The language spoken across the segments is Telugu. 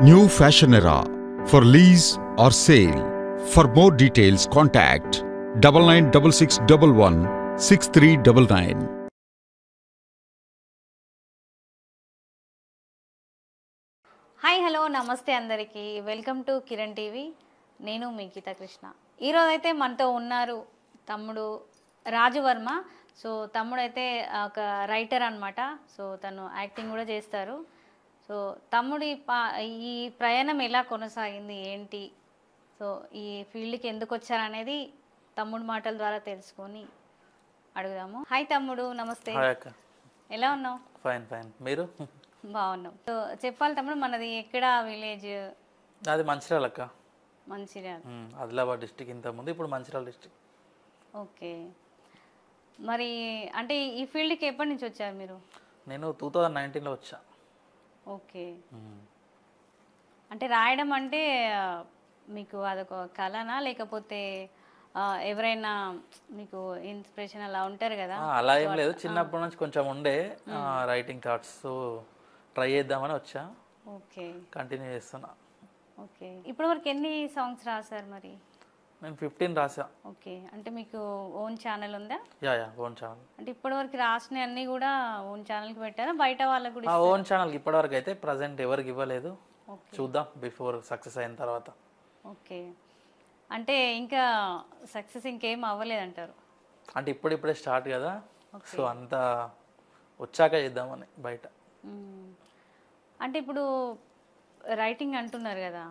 New fashion era for lease or sale. For more details, contact 996611 6399. Hi hello నమస్తే అందరికీ వెల్కమ్ టు కిరణ్ టీవీ. నేను మీ గీతా కృష్ణ. ఈరోజు అయితే మనతో ఉన్నారు తమ్ముడు రాజు వర్మ. సో తమ్ముడు అయితే ఒక రైటర్ అనమాట. సో తను యాక్టింగ్ కూడా చేస్తారు. సో తమ్ముడు ఈ ప్రయాణం ఎలా కొనసాగింది ఏంటి, సో ఈ ఫీల్డ్కి ఎందుకు వచ్చారనేది తమ్ముడు మాటల ద్వారా తెలుసుకొని అడుగుదాము. హాయ్ తమ్ముడు, నమస్తే. ఎలా ఉన్నావు? Fine fine. మీరు? బాగున్నాం. సో చెప్పాలి తమ్ముడు, మనది ఎక్కడ విలేజ్? అది మంచిర్యాల అక్క. మంచిర్యాల, ఆదిలాబాద్ డిస్టిక్ ఇంతకుముందు, ఇప్పుడు మంచిర్యాల డిస్టిక్. ఓకే. మరి అంటే ఈ ఫీల్డ్కి ఎప్పటి నుంచి వచ్చారు మీరు? నేను 2019లో వచ్చా. ఓకే. అంటే రాయడం అంటే మీకు అదొక కళనా, లేకపోతే ఎవరైనా మీకు ఇన్స్పిరేషన్ అలా ఉంటారు కదా? అలా ఏం లేదు, చిన్నప్పటి నుంచి కొంచెం ఉండే రైటింగ్ థాట్స్. సో ట్రై చేద్దామని వచ్చా. ఓకే, కంటిన్యూ చేస్తున్నా. ఓకే. ఇప్పటి వరకు ఎన్ని సాంగ్స్ రాశారు మరి? నేను 15 రాసా. ఓకే. అంటే మీకు ఓన్ ఛానల్ ఉందా? Yeah own channel. అంటే ఇప్పటివరకు రాసిన అన్ని కూడా ఓన్ ఛానల్కి పెట్టారా, బయట వాళ్ళకి కూడా? ఓన్ ఛానల్కి ఇప్పటివరకు అయితే ప్రజెంట్ ఎవరికి ఇవ్వలేదు. చూద్దాం బిఫోర్ సక్సెస్ అయిన తర్వాత. ఓకే. అంటే ఇంకా సక్సెస్ ఇంకేం అవ్వలేదంటారు? అంటే ఇప్పుడిప్పుడే స్టార్ట్ కదా, సో అంతా వచ్చాక చేద్దామని బయట. అంటే ఇప్పుడు రైటింగ్ అంటున్నారు కదా,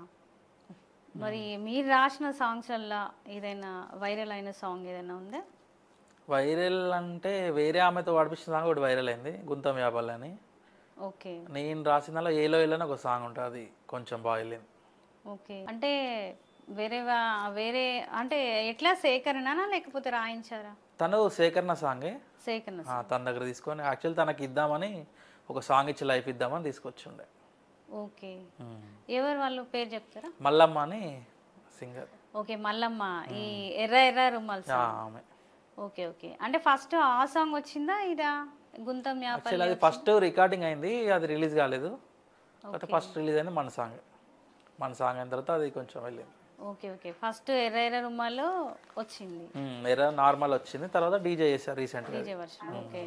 మరి మీరు రాసిన సాంగ్స్లలో ఏదైనా వైరల్ అయిన సాంగ్ ఏదైనా ఉందా? వైరల్ అంటే వేరే ఆమెతో పాడిపించిన సాంగ్ ఒకటి వైరల్ అయింది, గుంతం వ్యాపాలి అని. ఓకే. నేను రాసిన ఏలో ఏలోనే ఒక సాంగ్ ఉంటుంది, అది కొంచెం బాగా వెళ్ళింది. ఓకే. అంటే వేరే అంటే ఎట్లా సేకరణనా లేకపోతే రాయించారా? తను సేకరణ సాంగే. సేకరణ తన దగ్గర తీసుకొని యాక్చువల్ తనకి ఇద్దామని ఒక సాంగ్ ఇచ్చి లైఫ్ ఇద్దామని తీసుకొచ్చిండే. ఓకే. ఎవరు వాళ్ళు పేరు చెప్తారా? మల్లమ్మ అని సింగర్. ఓకే, మల్లమ్మ. ఈ ఎర్ర ఎర్ర రుమాల్ సాంగ్. Okay okay. అంటే ఫస్ట్ ఆ సాంగ్ వచ్చిందా ఇదా గుంతం వ్యాపారి? అది ఫస్ట్ రికార్డింగ్ అయింది, అది రిలీజ్ కాలేదు. ఫస్ట్ రిలీజ్ అయింది మన సాంగ్. మన సాంగ్ అయిన తర్వాత అది కొంచెం వెళ్ళింది. Okay okay. ఫస్ట్ ఎర్ర ఎర్ర రుమాల్లో వచ్చింది, ఎర్ర నార్మల్ వచ్చింది. తర్వాత డీజే చేశారు రీసెంట్ డీజే వర్షన్. ఓకే.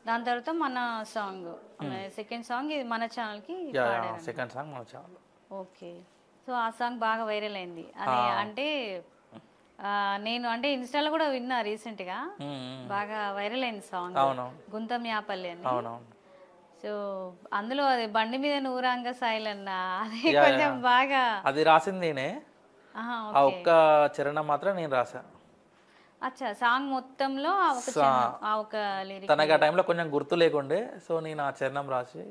దాని తర్వాత మన సాంగ్, సెకండ్ సాంగ్ ఇది మన ఛానల్కి పాడారు. సెకండ్ సాంగ్ మన ఛానల్. ఓకే. సో ఆ సాంగ్ బాగా వైరల్ అయింది. అది అంటే నేను అంటే ఇన్స్టాలో కూడా విన్నా రీసెంట్గా, బాగా వైరల్ అయింది సాంగ్ గుంతం యాపల్లి అని. సో అందులో అది బండి మీద నూరాంగ సాయిలన్న, అది కొంచెం బాగా అది రాసింది నేనే. ఆ ఒక్క చరణం మాత్రం నేను రాసా. అచ్చా, సాంగ్ మొత్తంలో ఒక లిరిక్ తనకి ఆ టైంలో కొంచెం గుర్తు లేకుండే, సో నేను ఆ చరణం రాసి,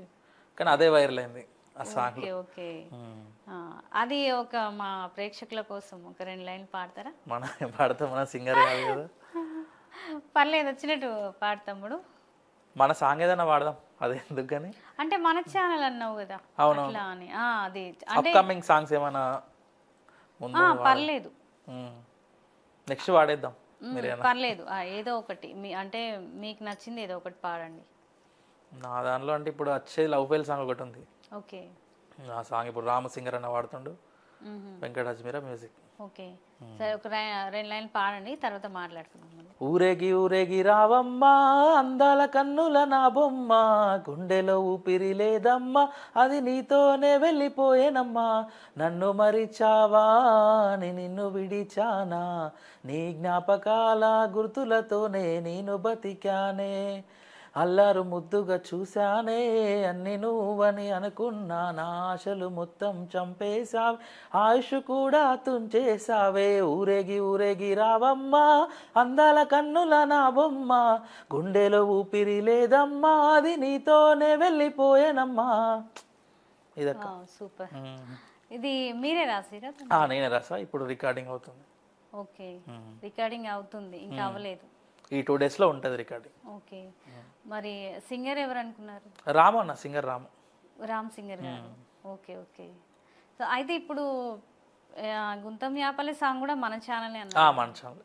కానీ అదే వైరల్ అయింది ఆ సాంగ్. Okay okay. అది ఒక మా ప్రేక్షకుల కోసం ఒక 2 లైన్లు పాడతారా? మనం పాడతాం, మన సింగర్ కాదు కదా. పర్లేదు, వచ్చినట్టు పాడతాముడు. మన సాంగ్ ఏదైనా పాడదాం, అదే ఎందుకు కానీ. అంటే మన ఛానల్ అన్నావు కదా. అవును. అని అది అంటే అప్కమింగ్ సాంగ్స్ ఏమైనా ముందు పర్లేదు, నెక్స్ట్ పాడేద్దాం. పర్లేదు, ఏదో ఒకటి అంటే మీకు నచ్చింది ఏదో ఒకటి పాడండి. నా దానిలో అంటే ఇప్పుడు వచ్చేది లవ్ ఫెయిల్ సాంగ్ ఒకటి ఉంది. ఓకే. ఆ సాంగ్ ఇప్పుడు రామ సింగర్ అన్న వాడుతుండు, వెంకట అజ్మీరా మ్యూజిక్. ఓకే, సరే ఒక 2 లైన్లు పాడండి, తర్వాత మాట్లాడుకుందాం. ఊరేగి ఊరేగి రావమ్మా, అందాల కన్నుల నా బొమ్మ, గుండెలో ఊపిరి లేదమ్మా, అది నీతోనే వెళ్ళిపోయేనమ్మా, నన్ను మరిచావా నిన్ను విడిచానా, నీ జ్ఞాపకాల గుర్తులతోనే నేను బతికానే, అల్లారు ముద్దుగా చూశానే అన్ని నువ్వని అనుకున్నా, నా ఆశలు మొత్తం చంపేశావే, ఆయుష్ కూడా తుంచేశావే, ఊరేగి ఊరేగి రావమ్మా, అందాల కన్నుల నా బొమ్మ, గుండెలో ఊపిరి లేదమ్మా, అది నీతోనే వెళ్ళిపోయేనమ్మా. ఇదక్క. సూపర్. ఇది మీరే రాసిరా? నేనే రాసా, ఇప్పుడు రికార్డింగ్ అవుతుంది. ఓకే, రికార్డింగ్ అవుతుంది, ఇంకా అవ్వలేదు. ఈ 2 డేస్లో ఉంటుంది రికార్డింగ్. ఓకే. మరి సింగర్ ఎవరు అనుకున్నారు? రాము అన్న, సింగర్ రామ్ సింగర్ గారు. Okay okay. సో అయితే ఇప్పుడు గుంతం వ్యాపాలి సాంగ్ కూడా మన ఛానలే అన్నారు. మన ఛానల్.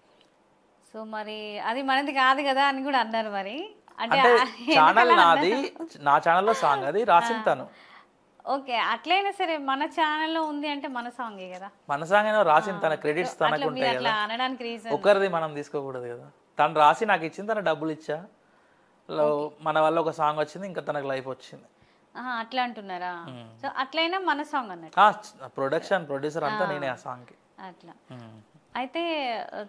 సో మరి అది మనది కాదు కదా అని కూడా అన్నారు. మరి అంటే ఛానల్ నాది, నా ఛానల్లో సాంగ్ అది రాసింది తను. ఓకే, అట్లయినా సరే మన ఛానల్లో ఉంది అంటే మన సాంగే కదా. మన సాంగ్ అయినా రాసింది, తన క్రెడిట్స్ తనకు అట్లా మీరు ఉంటాయి అట్లా కదా, అనడానికి రీజన్ ఒకరిది మనం తీసుకోకూడదు కదా. తను రాసి నాకు ఇచ్చింది, తన డబ్బులు ఇచ్చా, మన వల్ల ఒక సాంగ్ వచ్చింది, ఇంకా తనకు లైఫ్ వచ్చింది. అట్లా అంటున్నారా? సో అట్లయినా మన సాంగ్ అన్నట్టు. ప్రొడ్యూసర్ అంతా నేనే ఆ సాంగ్కి. అట్లా అయితే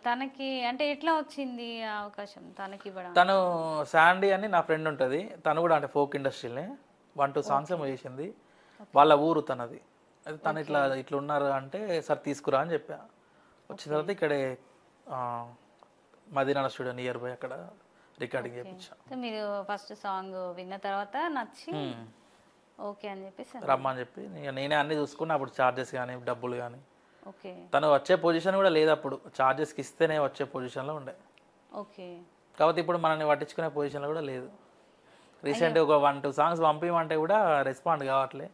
తనకి అంటే ఎట్లా వచ్చింది ఆ అవకాశం తనకి ఇవ్వడం? తను శాండీ అని నా ఫ్రెండ్ ఉంటుంది, తను కూడా అంటే ఫోక్ ఇండస్ట్రీలే 1-2 సాంగ్స్ ఏమో చేసింది. వాళ్ళ ఊరు తనది. అయితే తను ఇట్లా ఉన్నారు అంటే సార్ తీసుకురా అని చెప్పా. వచ్చిన తర్వాత ఇక్కడే మదీనా స్టూడియో నియర్ బై అక్కడ రికార్డింగ్ చేయించా. మీరు ఫస్ట్ సాంగ్ విన్న తర్వాత నచ్చి ఓకే అని చెప్పేసి రమ్మని చెప్పి నేనే అన్ని చూసుకున్నా. అప్పుడు ఛార్జెస్ కానీ డబ్బులు కానీ. ఓకే. తను వచ్చే పొజిషన్ కూడా లేదు అప్పుడు, ఛార్జెస్కి ఇస్తేనే వచ్చే పొజిషన్లో ఉండే. ఓకే. కాబట్టి ఇప్పుడు మనల్ని పట్టించుకునే పొజిషన్లో కూడా లేదు. రీసెంట్గా ఒక 1-2 సాంగ్స్ పంపించమంటే కూడా రెస్పాండ్ కావట్లే.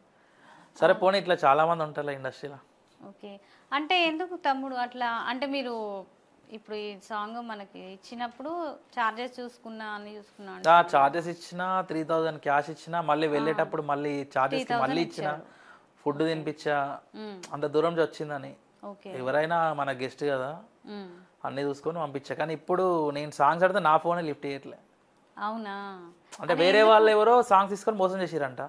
సరే పోనీ, ఇట్లా చాలామంది ఉంటారు ఇండస్ట్రీలో. ఓకే. అంటే ఎందుకు తమ్ముడు అట్లా అంటే మీరు ఇప్పుడు ఈ సాంగ్ మనకి ఇచ్చినప్పుడు చార్జెస్ చూసుకున్నా చార్జెస్ ఇచ్చినా 3000 క్యాష్ ఇచ్చినా, మళ్ళీ వెళ్ళేటప్పుడు మళ్ళీ చార్జెస్ మళ్ళీ ఇచ్చిన, ఫుడ్ తినిపించా, అంత దూరం నుంచి వచ్చిందని. ఎవరైనా మన గెస్ట్ కదా, అన్ని చూసుకొని పంపించా. కానీ ఇప్పుడు నేను సాంగ్స్ ఆడితే నా ఫోనే లిఫ్ట్ చేయట్లే. అవునా? అంటే వేరే వాళ్ళు ఎవరో సాంగ్స్ తీసుకొని మోసం చేసిరంట.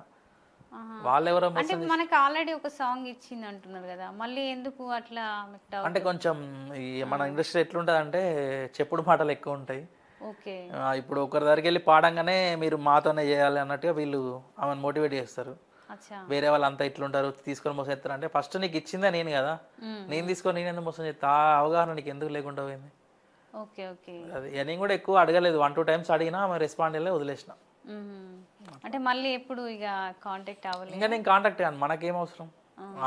వాళ్ళెవరో అంటే మనకి ఆల్రెడీ ఒక సాంగ్ ఇచ్చింది అంటున్నారు కదా, మళ్ళీ ఎందుకు అట్లా? అంటే కొంచెం మన ఇండస్ట్రీ ఎట్లుంటది అంటే చెప్పుడు మాటలు ఎక్కువ ఉంటాయి. ఓకే. ఇప్పుడు ఒకరి దగ్గరికి వెళ్ళి పాడంగానే మీరు మాతోనే చేయాలి అన్నట్టుగా వీళ్ళు ఆమెను మోటివేట్ చేస్తారు. వేరే వాళ్ళు అంతా ఇట్లుంటారు, తీసుకొని మోసం చేస్తారు. అంటే ఫస్ట్ నీకు ఇచ్చిందే నేను కదా, నేను తీసుకొని నేను ఎందుకు మోసం చేస్తా? ఆ అవగాహన నీకు ఎందుకు లేకుండా పోయింది? ఓకే. ఓకే. అది నేను కూడా ఎక్కువ అడగలేదు, 1-2 టైమ్స్ అడిగినా ఆమె రెస్పాండ్ అయ్యే వదిలేసిన. అంటే మళ్ళీ ఎప్పుడు ఇక కాంటాక్ట్ అవ్వలేదు? ఇంకా నేను కాంటాక్ట్ అయ్యాను, మనకేం అవసరం,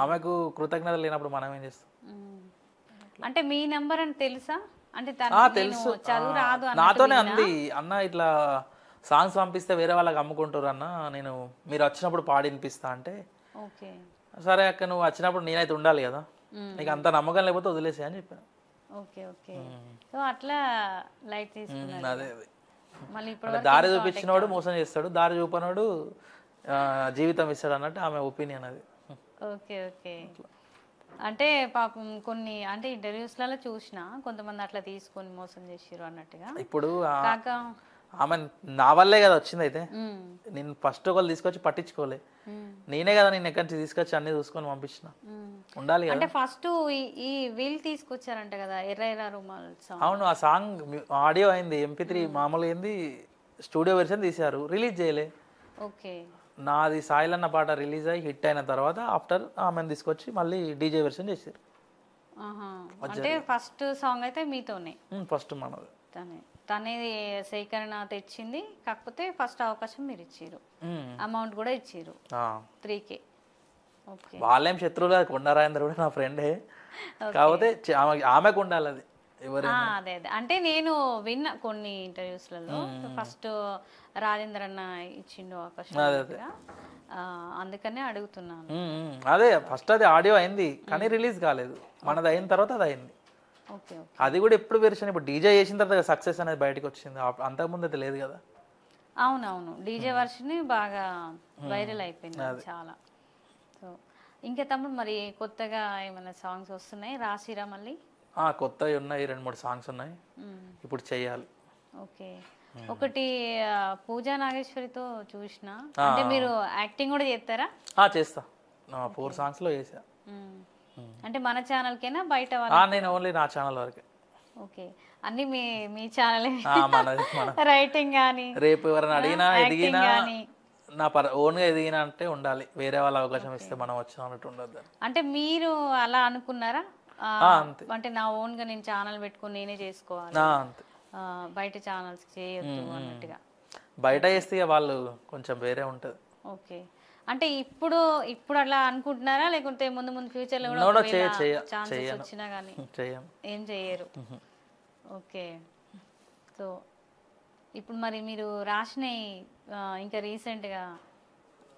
ఆమెకు కృతజ్ఞత లేనప్పుడు మనం ఏం చేస్తాం? అంటే మీ నెంబర్ అని తెలుసా? అంటే తెలుసు, చదువు రాదు నాతోనే అంది, అన్న ఇట్లా సాంగ్స్ పంపిస్తే వేరే వాళ్ళకి అమ్ముకుంటారు అన్న, నేను మీరు వచ్చినప్పుడు పాడి వినిపిస్తా అంటే, సరే అక్క నువ్వు వచ్చినప్పుడు నేనైతే ఉండాలి కదా, నీకు అంత నమ్మకం లేకపోతే వదిలేసే అని చెప్పాను. ఓకే. ఓకే. సో అట్లా లైట్ తీసుకున్నాను. అదే దారి చూపించినోడు మోసం చేస్తాడు, దారి చూపనోడు జీవితం ఇస్తాడు అన్నట్టు ఆమె ఒపీనియన్ అది. ఓకే. ఓకే. అంటే పాపం కొన్ని అంటే ఇంటర్వ్యూస్లలో చూసిన కొంతమంది అట్లా తీసుకొని మోసం చేసిరు అన్నట్టుగా. ఇప్పుడు ఆమె నా వల్లే కదా వచ్చింది. అయితే నేను ఫస్ట్ ఒకళ్ళు తీసుకొచ్చి పట్టించుకోలే, నేనే కదా నేను ఎక్కడి నుంచి తీసుకొచ్చి అన్ని చూసుకొని పంపించిన, ఉండాలి కదా. అంటే ఫస్ట్ ఈ వీల్ తీసుకొచ్చారంట కదా, ఎర్ర ఎర్ర రుమాల్ సాంగ్. అవును, ఆ సాంగ్ ఆడియో అయింది, MP3 మామూలుగా అయింది, స్టూడియో వెర్షన్ తీశారు, రిలీజ్ చేయలే. ఓకే. నాది సాయిలన్న పాట రిలీజ్ అయ్యి హిట్ అయిన తర్వాత ఆఫ్టర్ ఆమెను తీసుకొచ్చి మళ్ళీ DJ వెర్షన్ చేశారు. అంటే ఫస్ట్ సాంగ్ అయితే మీతోనే? ఫస్ట్ మనది తనే సేకరణ తెచ్చింది, కాకపోతే ఫస్ట్ అవకాశం మీరు ఇచ్చారు, అమౌంట్ కూడా ఇచ్చారు 3K. ఓకే. వాళ్ళేం శత్రువులు, కొండరాజేంద్ర కూడా నా ఫ్రెండే, కాకపోతే ఆమెకు ఉండాలి అది. అదే అదే అంటే నేను విన్నా కొన్ని ఇంటర్వ్యూస్లలో, ఫస్ట్ రాజేంద్ర అన్న ఇచ్చిండు అవకాశం, అందుకనే అడుగుతున్నాను. అదే ఫస్ట్ అది ఆడియో అయింది కానీ రిలీజ్ కాలేదు, మనది అయిన తర్వాత అది అయింది. అది కూడా ఎప్పుడు వెర్షన్, ఇప్పుడు DJ చేసిన తర్వాత సక్సెస్ అనేది బయటకు వచ్చింది, అంతకుముందు అయితే లేదు కదా. అవునవును, DJ వర్షన్ బాగా వైరల్ అయిపోయింది చాలా. సో ఇంకా తమ్ముడు మరి కొత్తగా ఏమైనా సాంగ్స్ వస్తున్నాయి రాసిరా మళ్ళీ? కొత్తవి ఉన్నాయి, 2-3 సాంగ్స్ ఉన్నాయి, ఇప్పుడు చెయ్యాలి. ఓకే. ఒకటి పూజా నాగేశ్వరితో చూసిన, అంటే మీరు యాక్టింగ్ కూడా చేస్తారా? చేస్తా, 4 songs లో చేసా. అంటే మన ఛానల్కేనా బయట? నేను ఓన్లీ నా ఛానల్ వరకే. ఓకే. అన్ని మీ ఛానల్? రైటింగ్ కానీ రేపు ఎవరైనా అడిగినా ఎదిగినా నా ఓన్గా ఎదిగినా అంటే ఉండాలి, వేరే వాళ్ళ అవకాశం ఇస్తే మనం వచ్చాం అన్నట్టు ఉండదు. అంటే మీరు అలా అనుకున్నారా? అంటే నా ఓన్గా నేను ఛానల్ పెట్టుకుని నేనే చేసుకోవాలి, బయట ఛానల్స్ చేయొద్దు అన్నట్టుగా? బయట చేస్తే వాళ్ళు కొంచెం వేరే ఉంటుంది. ఓకే. అంటే ఇప్పుడు అలా అనుకుంటున్నారా, లేకుంటే ముందు ఫ్యూచర్ లో కూడా ఛాన్సెస్ వచ్చినా కానీ ఏం చేయరు? ఓకే. సో ఇప్పుడు మరి మీరు రాసిన ఇంకా రీసెంట్గా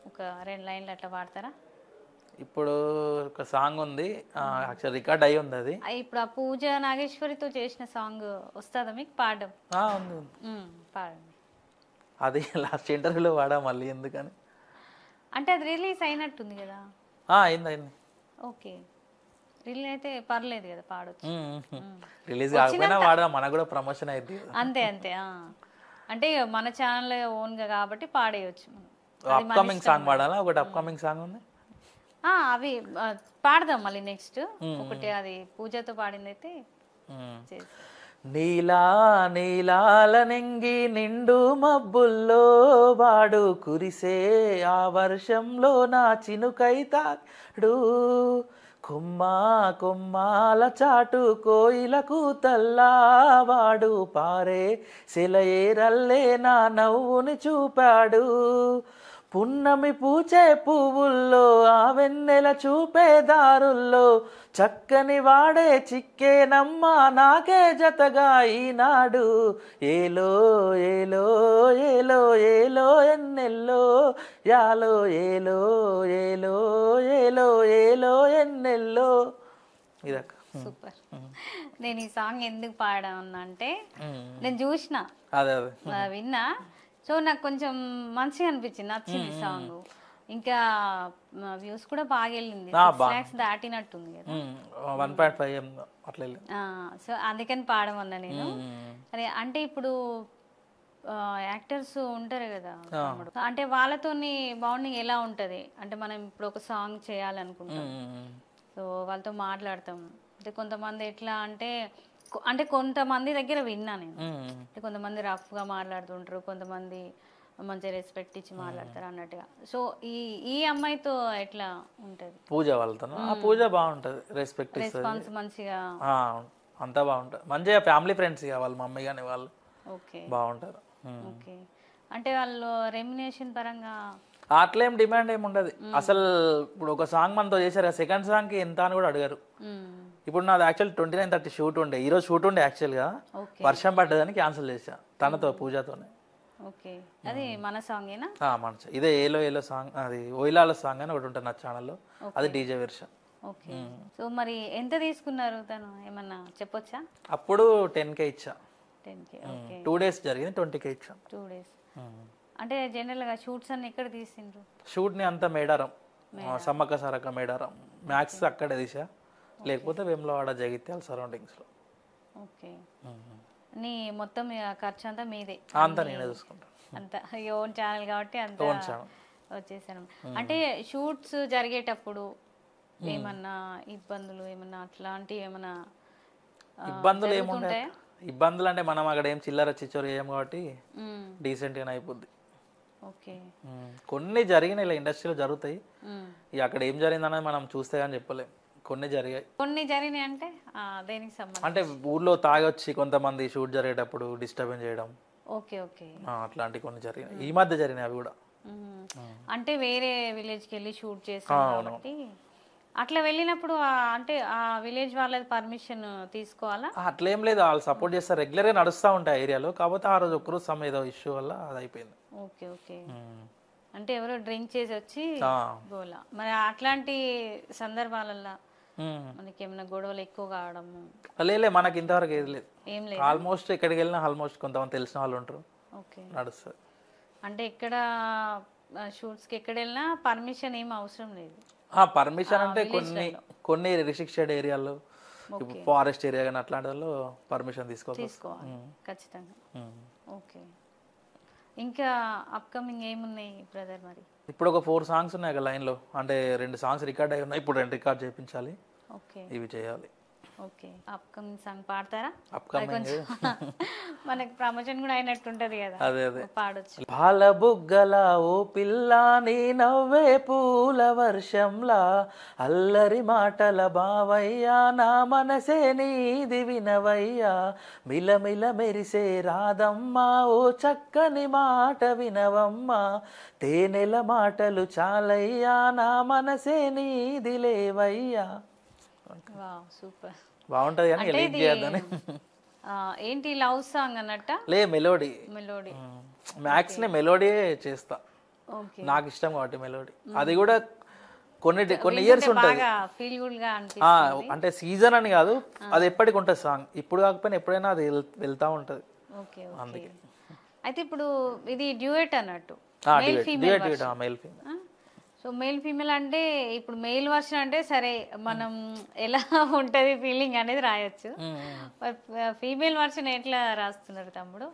ఒక 2 లైన్లు అట్లా పాడతారా? ఇప్పుడు ఒక సాంగ్ ఉంది, యాక్చువల్ రికార్డ్ అయ్యి ఉంది అది. ఇప్పుడు ఆ పూజ నాగేశ్వరితో చేసిన సాంగ్ వస్తుందా మీకు పాడడం? ఉంది, పాడండి. అది లాస్ట్ ఇంటర్వ్యూలో పాడా, మళ్ళీ ఎందుకని. అంటే అది రిలీజ్ అయినట్టుంది కదా? అయింది. ఓకే, రిలీజ్ అయితే పర్లేదు కదా, పాడొచ్చు. రిలీజ్ కాకపోయినా వాడదాం, మనకు కూడా ప్రమోషన్ అయింది. అంతే అంతే. అంటే మన ఛానల్ ఓన్గా కాబట్టి పాడేయచ్చు. Upcoming song పాడాలా? ఒకటి అప్కమింగ్ సాంగ్ ఉంది, అవి పాడదాం మళ్ళీ నెక్స్ట్. ఒకటి అది పూజతో పాడింది అయితే నీలా నీలాల నెంగి నిండు మబ్బుల్లో వాడు కురిసే ఆ వర్షంలో నా చినుకై తాడు కొమ్మా కొమ్మాల చాటు కోయిలకు తల్లావాడు పారే సెలయేరల్లే నా నవ్వుని చూపాడు పున్నమి పూచే పువ్వుల్లో ఆ వెన్నెల చూపే దారుల్లో చక్కని వాడే చిక్కేనమ్మా నాకే జతగా ఈనాడు ఏలో ఏలో ఏలో ఏలో ఎన్నెల్లో యాలో ఏలో ఏలో ఏలో ఏలో ఎన్నెల్లో. ఇదక్క సూపర్. నేను ఈ సాంగ్ ఎందుకు పాడాను అంటే నేను చూసిన, అదే విన్నా, సో నాకు కొంచెం మంచిగా అనిపించింది, నచ్చింది సాంగ్. ఇంకా వ్యూస్ కూడా బాగా వెళ్ళింది, 6 lakhs దాటినట్టుంది కదా, 1.5 అట్లా. సో అందుకని పాడమన్నా నేను. అదే అంటే ఇప్పుడు యాక్టర్స్ ఉంటారు కదా, అంటే వాళ్ళతోని బాండింగ్ ఎలా ఉంటది అంటే మనం ఇప్పుడు ఒక సాంగ్ చేయాలనుకుంటాం, సో వాళ్ళతో మాట్లాడతాం. అంటే కొంతమంది ఎట్లా అంటే కొంతమంది దగ్గర విన్నా నేను, అంటే కొంతమంది రఫ్గా మాట్లాడుతుంటారు, కొంతమంది మంచిగా రెస్పెక్ట్ ఇచ్చి మాట్లాడతారు అన్నట్టుగా. సో ఈ అమ్మాయితో ఎట్లా ఉంటది? పూజ వాళ్ళతో పూజ బాగుంటది, రెస్పాన్స్ మంచిగా, అంతా బాగుంటది, మంచిగా ఫ్యామిలీ ఫ్రెండ్స్ వాళ్ళ మమ్మీ కానీ వాళ్ళు బాగుంటారు. ఓకే, అంటే వాళ్ళు రెమ్యునేషన్ పరంగా అట్లేం డిమాండ్ ఏమి ఉండదు అసలు. ఇప్పుడు ఒక సాంగ్ మనతో చేశారు, సెకండ్ సాంగ్ కి ఎంత అని కూడా అడిగారు. ఇప్పుడు నాది యాక్చువల్ 29-30 షూట్ ఉండే, ఈ రోజు షూట్ ఉండే యాక్చువల్గా, వర్షం పడ్డదని క్యాన్సిల్ చేసా తనతో పూజతోనే. ఓకే, అది మన సాంగేనా? ఇదే ఏలో ఏలో సాంగ్, అది ఓయిలాల సాంగ్ అని ఒకటి ఉంటుంది నా ఛానల్లో, అది డీజే వెర్షన్. ఓకే, సో మరి ఎంత తీసుకున్నారు తను ఏమన్నా చెప్పొచ్చా? అప్పుడు 10K ఇచ్చా. 10K. 2 days జరిగింది, 20K ఇచ్చా. 2 days. అంటే జనరల్ గా షూట్స్ అన్ని ఎక్కడ తీసిండ్రు? షూట్ ని అంతా మేడారం, సమ్మక్క సారక్క మేడారం, మ్యాక్స్ అక్కడే తీసా, లేకపోతే వేములవాడ జగిత్యాల సరౌండింగ్స్ లో. ఓకే, నీ మొత్తం ఖర్చు అంతా మీదే? అంతా నేనే చూసుకుంటా, అంతా ఓన్ ఛానల్ కాబట్టి అంతా వచ్చేసాను. అంటే షూట్స్ జరిగేటప్పుడు ఏమన్నా ఇబ్బందులు ఏమన్నా అట్లాంటివి ఏమన్నా? ఇబ్బందులు ఏముంటాయి? ఇబ్బందులు అంటే మనం అక్కడ ఏం చిల్లర చిచ్చోరు ఏం కాబట్టి డీసెంట్ గానే అయిపోద్ది. కొన్ని జరిగినాయి ఇలా ఇండస్ట్రీలో జరుగుతాయి, ఇక అక్కడ ఏం జరిగిందన్నది మనం చూస్తే కానీ చెప్పలేం. కొన్ని జరిగాయి అంటే దేనికి సంబంధం? అంటే ఊర్లో తాగొచ్చి కొంతమంది షూట్ జరిగేటప్పుడు డిస్టర్బెన్స్ చేయడం, అట్లాంటి కొన్ని జరిగినాయి, ఈ మధ్య జరిగినాయి అవి కూడా. అంటే వేరే విలేజ్కి వెళ్ళి షూట్ చేస్తాం కాబట్టి అట్లా వెళ్ళినప్పుడు అంటే ఆ విలేజ్ వాళ్ళది పర్మిషన్ తీసుకోవాలా? అట్లేం లేదు, వాళ్ళు సపోర్ట్ చేస్తారు, రెగ్యులర్ గా నడుస్తూ ఉంటాయి ఏరియాలో. కాకపోతే ఆ రోజు ఒక్కరోజు సమ్ ఏదో ఇష్యూ వల్ల అది అయిపోయింది. ఓకే ఓకే, అంటే ఎవరో డ్రింక్ చేసి వచ్చి గోలా. మరి అట్లాంటి సందర్భాలలో మనకి ఏమైనా గొడవలు ఎక్కువ కావడము? లేదు, మనకి ఇంతవరకు ఏది లేదు, ఏం లేదు. ఆల్మోస్ట్ ఎక్కడికి వెళ్ళినా ఆల్మోస్ట్ కొంతమంది తెలిసిన వాళ్ళు ఉంటారు, నడుస్తుంది. అంటే ఎక్కడ షూట్స్కి ఎక్కడ వెళ్ళినా పర్మిషన్ ఏం అవసరం లేదు? పర్మిషన్ అంటే కొన్ని రిస్ట్రిక్టెడ్ ఏరియాలో, ఫారెస్ట్ ఏరియా కానీ అట్లాంటి వాళ్ళు పర్మిషన్ తీసుకోవాలి ఖచ్చితంగా. ఓకే, ఇంకా అప్కమింగ్ ఏమున్నాయి బ్రదర్? మరి ఇప్పుడు ఒక 4 songs ఉన్నాయి లైన్ లో, అంటే 2 songs రికార్డ్ అయి ఉన్నాయి, ఇప్పుడు 2 రికార్డ్ చేయించాలి, ఇవి చేయాలి. ఓకే, అప్కమింగ్ సాంగ్ పాడతారా? అప్కమింగ్ మనకి ప్రమోషన్ కూడా అయినట్టుంటది కదా, అదే అదే పాడొచ్చు. పాల బుగ్గల ఓ పిల్ల నీ నవ్వే పూల వర్షంలా, అల్లరి మాటల బావయ్యా నా మనసే నీది వినవయ్యా, మిలమిల మెరిసే రాదమ్మా ఓ చక్కని మాట వినవమ్మా, తేనెల మాటలు చాలయ్యా నా మనసే నీది లేవయ్యా. సూపర్, బాగుంటది కానీ ఎలిట్ చేయొద్దని. ఏంటి లవ్ సాంగ్ అన్నట్ట? లే, మెలోడీ. మ్యాక్స్ ని మెలోడీ చేస్తా, నాకు ఇష్టం కాబట్టి మెలోడీ. అది కూడా కొన్ని ఇయర్స్ ఉంటుంది, అంటే సీజన్ అని కాదు, అది ఎప్పటికి ఉంటుంది సాంగ్, ఇప్పుడు కాకపోయినా ఎప్పుడైనా అది వెళ్తా ఉంటది. అందుకే అయితే ఇప్పుడు ఇది డ్యూయెట్ అన్నట్టు, male female. So male female అంటే ఇప్పుడు మెయిల్ వర్షన్ అంటే సరే మనం ఎలా ఉంటుంది ఫీలింగ్ అనేది రాయొచ్చు. ఫీమేల్ వర్షన్ ఎట్లా రాస్తున్నారు తమ్ముడు?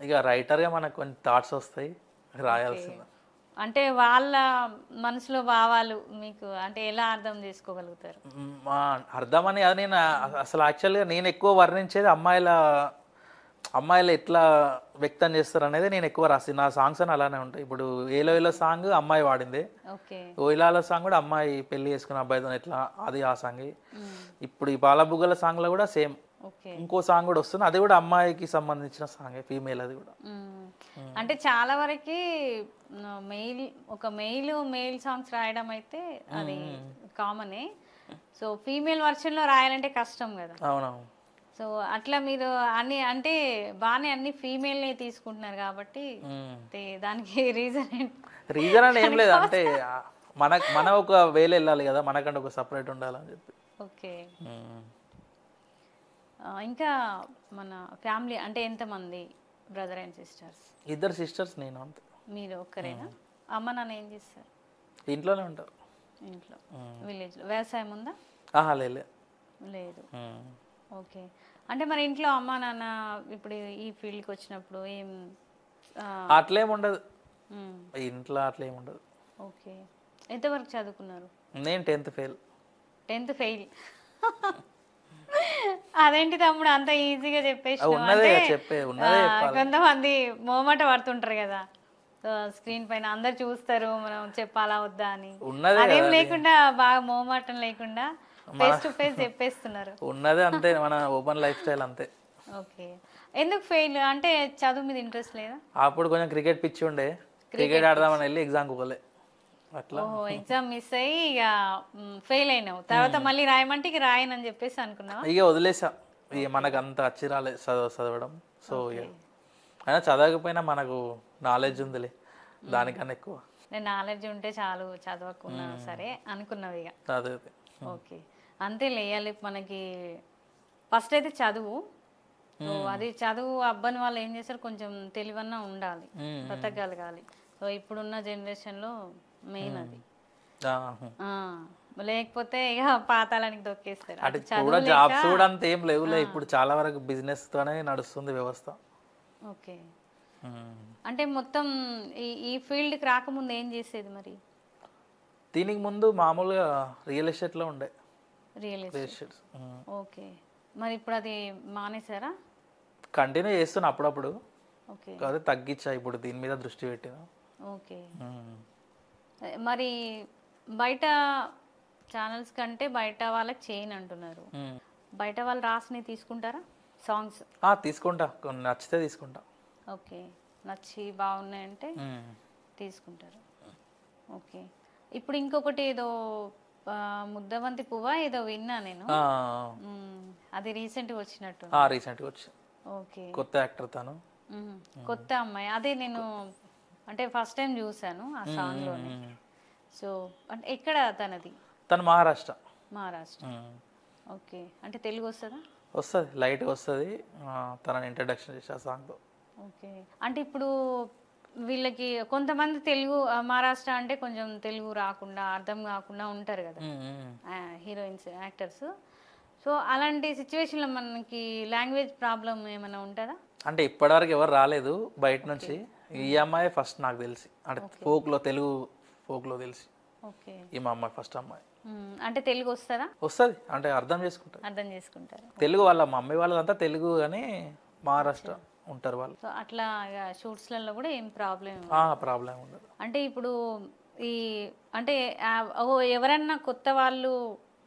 ఇక రైటర్గా మనకు కొన్ని థాట్స్ వస్తాయి, రాయాల్సింది. అంటే వాళ్ళ మనసులో భావాలు మీకు అంటే ఎలా అర్థం చేసుకోగలుగుతారు? అర్థం అని అది నేను అసలు యాక్చువల్గా నేను ఎక్కువ వర్ణించేది అమ్మాయిలు ఎట్లా వ్యక్తం చేస్తారు అనేది నేను ఎక్కువ రాసి నా సాంగ్స్ అని అలానే ఉంటాయి. ఇప్పుడు ఏలో ఏలో సాంగ్ అమ్మాయి వాడింది, ఓయిలాలో సాంగ్ కూడా అమ్మాయి పెళ్లి చేసుకున్న అబ్బాయితో ఎట్లా, అది ఆ సాంగ్. ఇప్పుడు ఈ బాలబుగ్గల సాంగ్ లో కూడా సేమ్ ఇంకో సాంగ్ కూడా వస్తుంది, అది కూడా అమ్మాయికి సంబంధించిన సాంగ్, ఫీమేల్ అది కూడా. అంటే చాలా వరకు మెయిల్ సాంగ్స్ రాయడం అయితే అది కామనే. సో ఫీమేల్ వర్షన్ లో రాయాలంటే కష్టం కదా. అవునవును. సో అట్లా మీరు అన్ని అంటే బాగానే అన్ని ఫీమేల్ ని తీసుకుంటున్నారు కాబట్టి దానికి రీజన్ అని ఏం లేదు, అంటే మన ఒక వేలు వెళ్ళాలి కదా, మనకంటే ఒక సపరేట్ ఉండాలని చెప్పి. ఓకే. ఇంకా మన ఫ్యామిలీ అంటే ఎంతమంది బ్రదర్ అండ్ సిస్టర్స్? 2 సిస్టర్స్, నేను అంతే. మీరు ఒక్కరేనా? అమ్మ నాన్న ఏం చేస్తారు? ఇంట్లోనే ఉంటారు. ఇంట్లో విలేజ్ లో వ్యవసాయం ఉందా? లేదు. ఓకే. అంటే మరి ఇంట్లో అమ్మ నాన్న ఇప్పుడు ఈ ఫీల్డ్కి వచ్చినప్పుడు ఏం అట్లేం ఉండదు, ఇంట్లో అట్లేం ఉండదు. ఓకే. ఎంతవరకు చదువుకున్నారు? నేను 10th ఫెయిల్. 10th fail? అదేంటి తమ్ముడు అంత ఈజీగా చెప్పేసి? కొంతమంది మోమాట పడుతుంటారు కదా స్క్రీన్ పైన, అందరు చూస్తారు మనం చెప్పాలా వద్దా అని, అదేం లేకుండా బాగా మోమాటం లేకుండా ఫేస్ టు ఫేస్ చెప్పేస్తున్నారు. ఉన్నదే అంతే, మన ఓపెన్ లైఫ్ స్టైల్ అంతే. ఓకే. ఎందుకు ఫెయిల్? అంటే చదువు మీద ఇంట్రెస్ట్ లేదా? అప్పుడు కొంచెం క్రికెట్ పిచ్చి ఉండే, క్రికెట్ ఆడదామని వెళ్ళి ఎగ్జామ్ పోలే, అట్లా ఎగ్జామ్ మిస్ అయ్యి ఇక ఫెయిల్ అయినావు. తర్వాత మళ్ళీ రాయమంటే ఇక రాయనని చెప్పేసి అనుకున్నావా? ఇక వదిలేసా, ఇక మనకు అంత అచ్చి రాలేదు చదవడం. సో ఇక అయినా చదవకపోయినా మనకు నాలెడ్జ్ ఉందిలే, దానికన్నా ఎక్కువ నాలెడ్జ్ ఉంటే చాలు, చదవకున్నా సరే అనుకున్నావు ఇక. అదే. ఓకే. అంతే లేయాలి మనకి. ఫస్ట్ అయితే చదువు, అది చదువు అబ్బని వాళ్ళు ఏం చేస్తారు, కొంచెం తెలివన్నా ఉండాలి, బ్రతకగలగాలి. సో ఇప్పుడున్న జనరేషన్లో మెయిన్ అది. లేకపోతే ఇక పాతాళానికి దొక్కేస్తారు. జాబ్స్ కూడా అంత ఏం లేవులే, ఇప్పుడు చాలా వరకు బిజినెస్ తోనే నడుస్తుంది వ్యవస్థ. ఓకే. అంటే మొత్తం ఈ ఫీల్డ్కి రాకముందు ఏం చేసేది మరి? దీనికి ముందు మామూలుగా రియల్ ఎస్టేట్లో ఉండే. Real estate. ఓకే. మరి ఇప్పుడు అది మానేసారా? కంటిన్యూ చేస్తున్నా అప్పుడప్పుడు. ఓకే. కాదు తగ్గించా, ఇప్పుడు దీని మీద దృష్టి పెట్టినా. ఓకే. మరి బయట ఛానల్స్ కంటే బయట వాళ్ళకి చేయను అంటున్నారు, బయట వాళ్ళు రాసిని తీసుకుంటారా సాంగ్స్? తీసుకుంటా, కొన్ని నచ్చితే తీసుకుంటా. ఓకే. నచ్చి బాగున్నాయంటే తీసుకుంటారు. ఓకే. ఇప్పుడు ఇంకొకటి ఏదో ముద్దవంతి పువ్వా ఏదో విన్నా నేను, అది రీసెంట్గా వచ్చినట్టు. రీసెంట్గా వచ్చి. ఓకే. కొత్త యాక్టర్ తను, కొత్త అమ్మాయి. అదే నేను అంటే ఫస్ట్ టైం చూసాను ఆ సాంగ్ లోని. సో అంటే ఎక్కడ తనది? తను మహారాష్ట్ర. ఓకే. అంటే తెలుగు వస్తుందా? వస్తుంది, లైట్గా వస్తుంది. తనని ఇంట్రడక్షన్ చేసి ఆ సాంగ్తో. ఓకే. అంటే ఇప్పుడు వీళ్ళకి కొంతమంది తెలుగు, మహారాష్ట్ర అంటే కొంచెం తెలుగు రాకుండా అర్థం కాకుండా ఉంటారు కదా హీరోయిన్స్, యాక్టర్స్. సో అలాంటి సిచ్యువేషన్లో మనకి లాంగ్వేజ్ ప్రాబ్లం ఏమైనా ఉంటుందా? అంటే ఇప్పటివరకు ఎవరు రాలేదు బయట నుంచి. ఈ అమ్మాయి ఫస్ట్ నాకు తెలిసి, అంటే ఫోక్లో, తెలుగు ఫోక్లో తెలిసి. ఓకే. ఈ మా అమ్మాయి ఫస్ట్ అమ్మాయి. అంటే తెలుగు వస్తుందా? వస్తుంది, అంటే అర్థం చేసుకుంటారు. తెలుగు వాళ్ళ మమ్మీ వాళ్ళదంతా తెలుగు కానీ మహారాష్ట్ర ఉంటారు వాళ్ళు. సో అట్లా షూట్స్లలో కూడా ఏం ప్రాబ్లం ఉండదు. అంటే ఇప్పుడు ఈ అంటే ఎవరన్నా కొత్త వాళ్ళు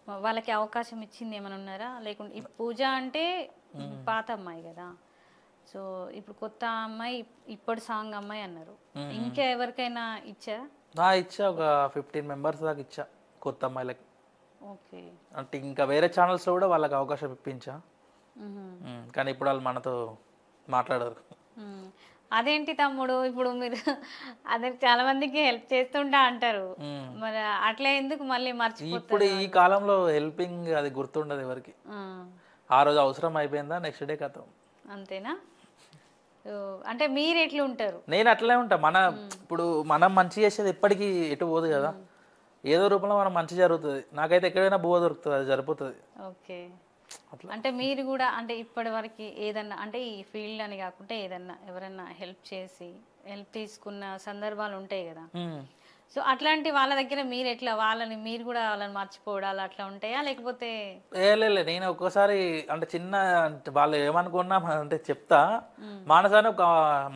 వాళ్ళకి అవకాశం ఇచ్చింది ఏమైనా ఉన్నారా? లేకుంటే ఈ పూజ అంటే పాత అమ్మాయి కదా, సో ఇప్పుడు కొత్త అమ్మాయి, ఇప్పుడు సాంగ్ అమ్మాయి అన్నారు, ఇంకా ఎవరికైనా ఇచ్చా? ఇచ్చా, ఒక 15 members దాకా ఇచ్చా కొత్త అమ్మాయిలకి. ఓకే. అంటే ఇంకా వేరే ఛానల్స్లో కూడా వాళ్ళకి అవకాశం ఇప్పించా, కానీ ఇప్పుడు వాళ్ళు మనతో మాట్లాడరు. అదేంటి తమ్ముడు, ఇప్పుడు మీరు అదే చాలా మందికి హెల్ప్ చేస్తుంటా అంటారు, మరి అట్లా ఎందుకు మళ్ళీ మర్చిపోతారు? ఇప్పుడు ఈ కాలంలో హెల్పింగ్ అది గుర్తుండదు ఎవరికి. ఆ రోజు అవసరం అయిపోయిందా, నెక్స్ట్ డే కథం. అంతేనా? అంటే మీరు ఎట్లా ఉంటారు? నేను అట్లనే ఉంటా. ఇప్పుడు మనం మంచి చేసేది ఎప్పటికీ ఎటు పోదు కదా. ఏదో రూపంలో మనం మంచి జరుగుతుంది. నాకైతే ఎక్కడైనా బువ్వ దొరుకుతుంది, అది సరిపోతుంది. ఓకే. అంటే మీరు కూడా అంటే ఇప్పటి వరకు ఏదన్నా అంటే ఈ ఫీల్డ్ అని కాకుండా ఏదన్నా ఎవరన్నా హెల్ప్ తీసుకున్న సందర్భాలు ఉంటాయి కదా, సో అట్లాంటి వాళ్ళ దగ్గర మీరు ఎట్లా మీరు కూడా వాళ్ళని మర్చిపోవడాలు అట్లా ఉంటాయా లేకపోతే? లేదు, నేను ఒక్కోసారి అంటే చిన్న అంటే వాళ్ళు ఏమనుకున్నా అంటే చెప్తా. మానసాని ఒక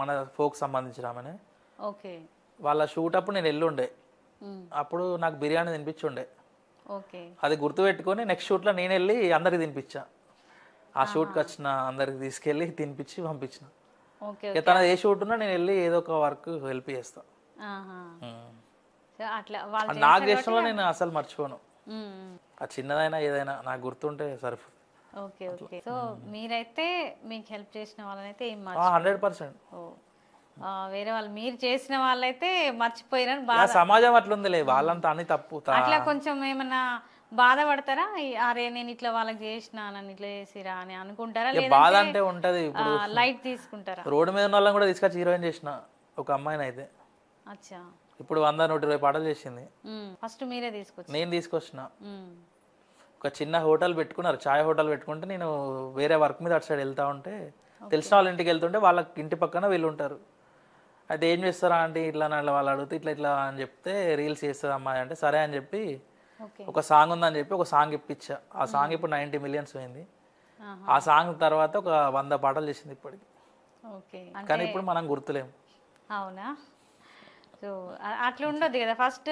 మన ఫోక్ సంబంధించిన ఆమెనే. ఓకే. వాళ్ళ షూట్ అప్పుడు నేను వెళ్ళుండే, అప్పుడు నాకు బిర్యానీ తినిపించుండే. ఓకే. అది గుర్తుపెట్టుకొని నెక్స్ట్ షూట్లో నేను వెళ్ళి అందరికి తినిపించా. ఆ షూట్కి వచ్చిన అందరికి తీసుకెళ్ళి తినిపించి పంపించిన. తన ఏ షూట్ ఉన్నా నేను వెళ్ళి ఏదో ఒక వర్క్ హెల్ప్ చేస్తా. నాకు చేసిన నేను అసలు మర్చిపోను. ఆ చిన్నదైనా ఏదైనా నాకు గుర్తుంటే సరిపోతుంది. ఓకే. ఓకే. సో మీరైతే మీకు హెల్ప్ చేసిన వాళ్ళనైతే 100%. వేరే వాళ్ళు మీరు చేసిన వాళ్ళైతే మర్చిపోయారని బాధ. సమాజం అట్లుందిలే, వాళ్ళంతా అని తప్పు. అట్లా కొంచెం ఏమన్నా బాధపడతారా? అరే నేను ఇట్లా వాళ్ళకి చేసిన నన్ను ఇట్లా చేసిరా అని అనుకుంటారా? బాధ అంటే ఉంటది. ఇప్పుడు లైట్ తీసుకుంటారా? రోడ్డు మీద ఉన్న వాళ్ళని కూడా తీసుకొచ్చి హీరోయిన్ చేసిన ఒక అమ్మాయిని అయితే. అచ్చా. ఇప్పుడు 100-120 పాటలు చేసింది. ఫస్ట్ మీరే తీసుకొచ్చి? నేను తీసుకొచ్చిన. ఒక చిన్న హోటల్ పెట్టుకున్నారు, ఛాయ్ హోటల్ పెట్టుకుంటే నేను వేరే వర్క్ మీద అటు సైడ్ వెళ్తా ఉంటే తెలిసిన వాళ్ళ ఇంటికి వెళ్తుంటే వాళ్ళ ఇంటి పక్కన వీళ్ళు ఉంటారు. అయితే ఏం చేస్తారా అంటే ఇట్లా వాళ్ళు అడిగితే ఇట్లా అని చెప్తే రీల్స్ చేస్తుంది అమ్మాయి అంటే సరే అని చెప్పి ఒక సాంగ్ ఉందని చెప్పి ఒక సాంగ్ ఇప్పించా. ఆ సాంగ్ ఇప్పుడు 90 millions పోయింది. ఆ సాంగ్ తర్వాత ఒక 100 పాటలు చేసింది ఇప్పటికి. కానీ ఇప్పుడు మనం గుర్తులేము. అవునా? సో అట్లా ఉండదు కదా. ఫస్ట్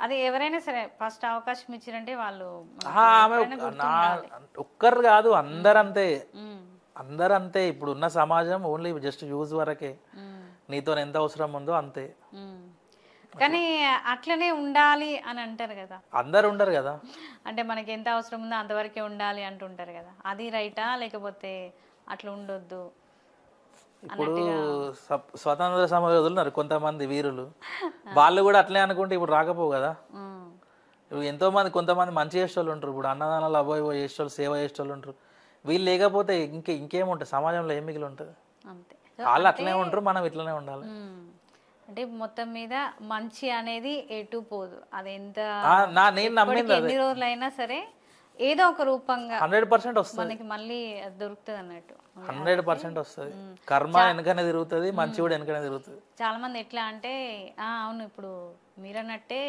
అది ఎవరైనా సరే ఫస్ట్ అవకాశం ఇచ్చారంటే వాళ్ళు ఒక్కరు కాదు, అందరంతే. అందరంతే. ఇప్పుడు ఉన్న సమాజం ఓన్లీ జస్ట్ యూజ్ వరకే. నీతో ఎంత అవసరం ఉందో అంతే. కానీ అట్లనే ఉండాలి అని అంటారు కదా. అందరు ఉండరు కదా. అంటే మనకి ఎంత అవసరం ఉందో అంతవరకే ఉండాలి అంటుంటారు కదా. అది రైటా లేకపోతే అట్లా ఉండొద్దు? ఇప్పుడు స్వతంత్ర సమరయోధులు ఉన్నారు కొంతమంది వీరులు, వాళ్ళు కూడా అట్లే అనుకుంటే ఇప్పుడు రాకపోవు కదా. ఇప్పుడు ఎంతో మంది కొంతమంది మంచి చేసేవాళ్ళు ఉంటారు. ఇప్పుడు అన్నదానాలు అబ్బాయి చేసేవాళ్ళు, సేవ చేసేవాళ్ళు ఉంటారు. వీళ్ళు లేకపోతే ఇంకేముంటుంది సమాజంలో, ఏం మిగిలి ఉంటుంది? అంతే. వాళ్ళు అట్లనే ఉంటారు, మనం ఇట్లనే ఉండాలి. అంటే మొత్తం మీద మంచి అనేది ఎటు పోదు. అది ఎంత నేను నమ్మింది ఎన్ని రోజులైనా సరే ఏదో ఒక రూపంగా 100% వస్తుంది, మనకి మళ్ళీ దొరుకుతుంది అన్నట్టు. 100% వస్తుంది. కర్మ వెనకనే తిరుగుతుంది, మంచి కూడా వెనకనే తిరుగుతుంది. చాలా మంది ఎట్లా అంటే అవును ఇప్పుడు మీరన్నట్టే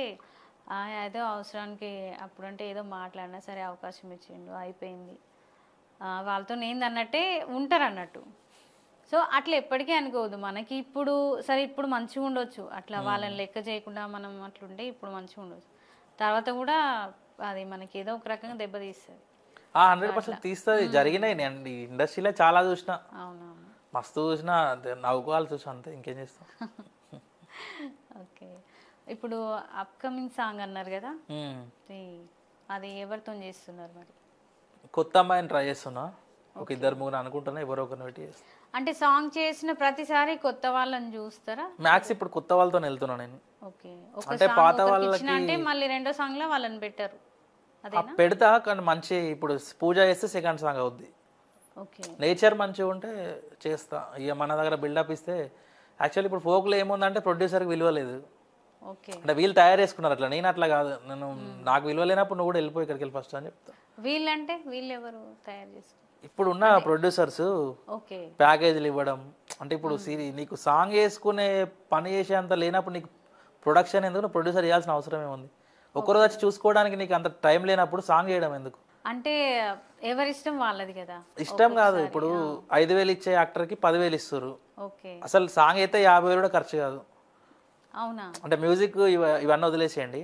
ఏదో అవసరానికి అప్పుడంటే ఏదో మాట్లాడినా సరే అవకాశం ఇచ్చిండు అయిపోయింది వాళ్ళతో నేను అన్నట్టే ఉంటారు అన్నట్టు. సో అట్లా ఎప్పటికీ అనుకోవద్దు. మనకి ఇప్పుడు సరే ఇప్పుడు మంచిగా ఉండొచ్చు, అట్లా వాళ్ళని లెక్క చేయకుండా మనం అట్లుంటే ఇప్పుడు మంచిగా ఉండొచ్చు, తర్వాత కూడా అది మనకి ఏదో ఒక రకంగా దెబ్బతీస్తుంది. 100% తీస్తుంది. జరిగినాయి నేను ఇండస్ట్రీలో చాలా చూసిన. అవునవును, మస్తు చూసిన, నవ్వుకోవాలి చూసా అంతే, ఇంకేం చేస్తాం. ఓకే. ఇప్పుడు అప్కమింగ్ సాంగ్ అన్నారు కదా, అది ఎవరితో చేస్తున్నారు మరి? కొత్త అమ్మాయిని ట్రై చేస్తున్నా, ఒక 2-3 అనుకుంటున్నా, ఎవరో ఒకరిని పెట్టి చేస్తున్నా. అంటే సాంగ్ చేసిన ప్రతిసారి కొత్త వాళ్ళని చూస్తారా? మ్యాక్స్ ఇప్పుడు కొత్త వాళ్ళతో వెళ్తున్నా నేను. ఓకే. అంటే పాత వాళ్ళకి అంటే మళ్ళీ రెండో సాంగ్ లో వాళ్ళని పెట్టారు పెడతా, కానీ మంచి ఇప్పుడు పూజ చేస్తే సెకండ్ సాంగ్ అవుద్ది. నేచర్ మంచిగా ఉంటే చేస్తా. ఇక మన దగ్గర బిల్డప్ ఇస్తే యాక్చువల్లీ ఇప్పుడు ఫోక్లో ఏముందంటే ప్రొడ్యూసర్కి విలువ లేదు. అంటే వీళ్ళు తయారు చేసుకున్నారు అట్లా, నేను అట్లా కాదు. నేను నాకు విలువ లేనప్పుడు నువ్వు కూడా వెళ్ళిపోయి ఇక్కడికి వెళ్ళి ఫస్ట్ అని చెప్తా. వీళ్ళంటే వీళ్ళు ఎవరు తయారు చేసుకున్నారు? ఇప్పుడు ఉన్న ప్రొడ్యూసర్స్ ప్యాకేజీలు ఇవ్వడం. అంటే ఇప్పుడు నీకు సాంగ్ వేసుకునే పని చేసేంత లేనప్పుడు నీకు ప్రొడక్షన్ ఎందుకు, నువ్వు ప్రొడ్యూసర్ చేయాల్సిన అవసరం ఏముంది? ఒకరోజు వచ్చి చూసుకోవడానికి నీకు అంత టైం లేనప్పుడు సాంగ్ చేయడం ఎందుకు? అంటే ఎవరిష్టం వాళ్ళది కదా. ఇష్టం కాదు, ఇప్పుడు 5,000 ఇచ్చే యాక్టర్కి 10,000 ఇస్తారు. అసలు సాంగ్ అయితే 50,000 కూడా ఖర్చు కాదు. అవునా? అంటే మ్యూజిక్ ఇవన్నీ వదిలేసేయండి,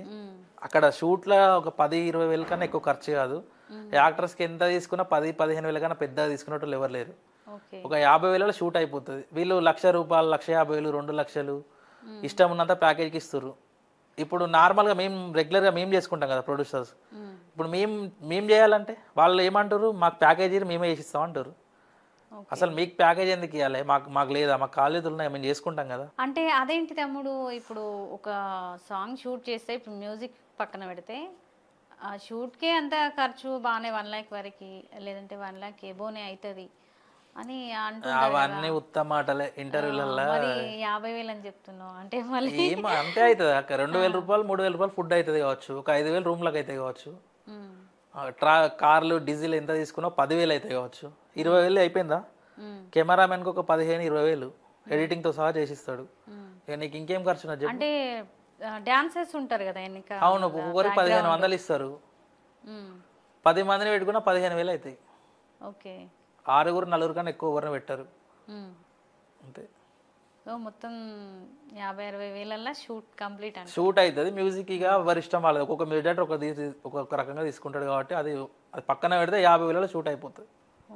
అక్కడ షూట్లో ఒక 10-20 కన్నా ఎక్కువ ఖర్చు కాదు. యాక్టర్స్కి ఎంత తీసుకున్నా 10-15 కన్నా పెద్దగా తీసుకున్నట్టు ఎవరు లేరు. ఒక 50,000 షూట్ అయిపోతుంది. వీళ్ళు ₹1,00,000, ₹1,50,000, 2,00,000 ఇష్టం ఉన్నంత ప్యాకేజ్కి ఇస్తారు. ఇప్పుడు నార్మల్గా మేము రెగ్యులర్గా మేము చేసుకుంటాం కదా ప్రొడ్యూసర్స్, ఇప్పుడు మేము చేయాలంటే వాళ్ళు ఏమంటారు, మాకు ప్యాకేజీ మేమే చేసిస్తాం అంటారు. అసలు మీకు ప్యాకేజ్ ఎందుకు ఇవ్వాలి? మాకు లేదా, మాకు కాలేజీలు ఉన్నాయి, మేము చేసుకుంటాం కదా. అంటే అదేంటి తమ్ముడు, ఇప్పుడు ఒక సాంగ్ షూట్ చేస్తే ఇప్పుడు మ్యూజిక్ పక్కన పెడితే ఆ షూట్కే అంత ఖర్చు బాగానే 1 lakh వరకు, లేదంటే 1 lakh ఎబోనే అవుతుంది. అని అంటున్నారు అవన్నీ ఉత్తమ మాటలే ఇంటర్వ్యూలలో. మరి 50,000 అని చెప్తున్నావు అంటే మళ్ళీ ఏం అంతే అవుతుంది అక్క. 2,000 రూపాయలు 3,000 రూపాయలు ఫుడ్ అవుతుంది కావచ్చు, ఒక 5,000 రూమ్లకు అయితే కావచ్చు, కార్లు డీజిల్ ఎంత తీసుకున్నా 10,000 అయితే కావచ్చు, 20,000 అయిపోయిందా? కెమెరామెన్కి ఒక 15-20,000 ఎడిటింగ్తో సహా చేసిస్తాడు. ఇక నీకు ఇంకేం ఖర్చు ఉన్నది చెప్పు? అంటే డాన్సర్స్ ఉంటారు కదా ఎన్నిక. అవును, ఒక్కొక్కరికి 1,500 ఇస్తారు. 10 మందిని పెట్టుకున్నా 15,000 అవుతాయి. ఓకే, 6-4 కన్నా ఎక్కువ ఎవరిని పెట్టారు అంతే. సో మొత్తం 50,000-60,000 షూట్ కంప్లీట్ అంటే షూట్ అవుతుంది. మ్యూజిక్ ఇక ఎవరి ఇష్టం వాళ్ళది. ఒక్కొక్క మ్యూజిక్ డైరెక్టర్ ఒక్కొక్క రకంగా తీసుకుంటాడు కాబట్టి అది పక్కన పెడితే 50,000 షూట్ అయిపోతుంది.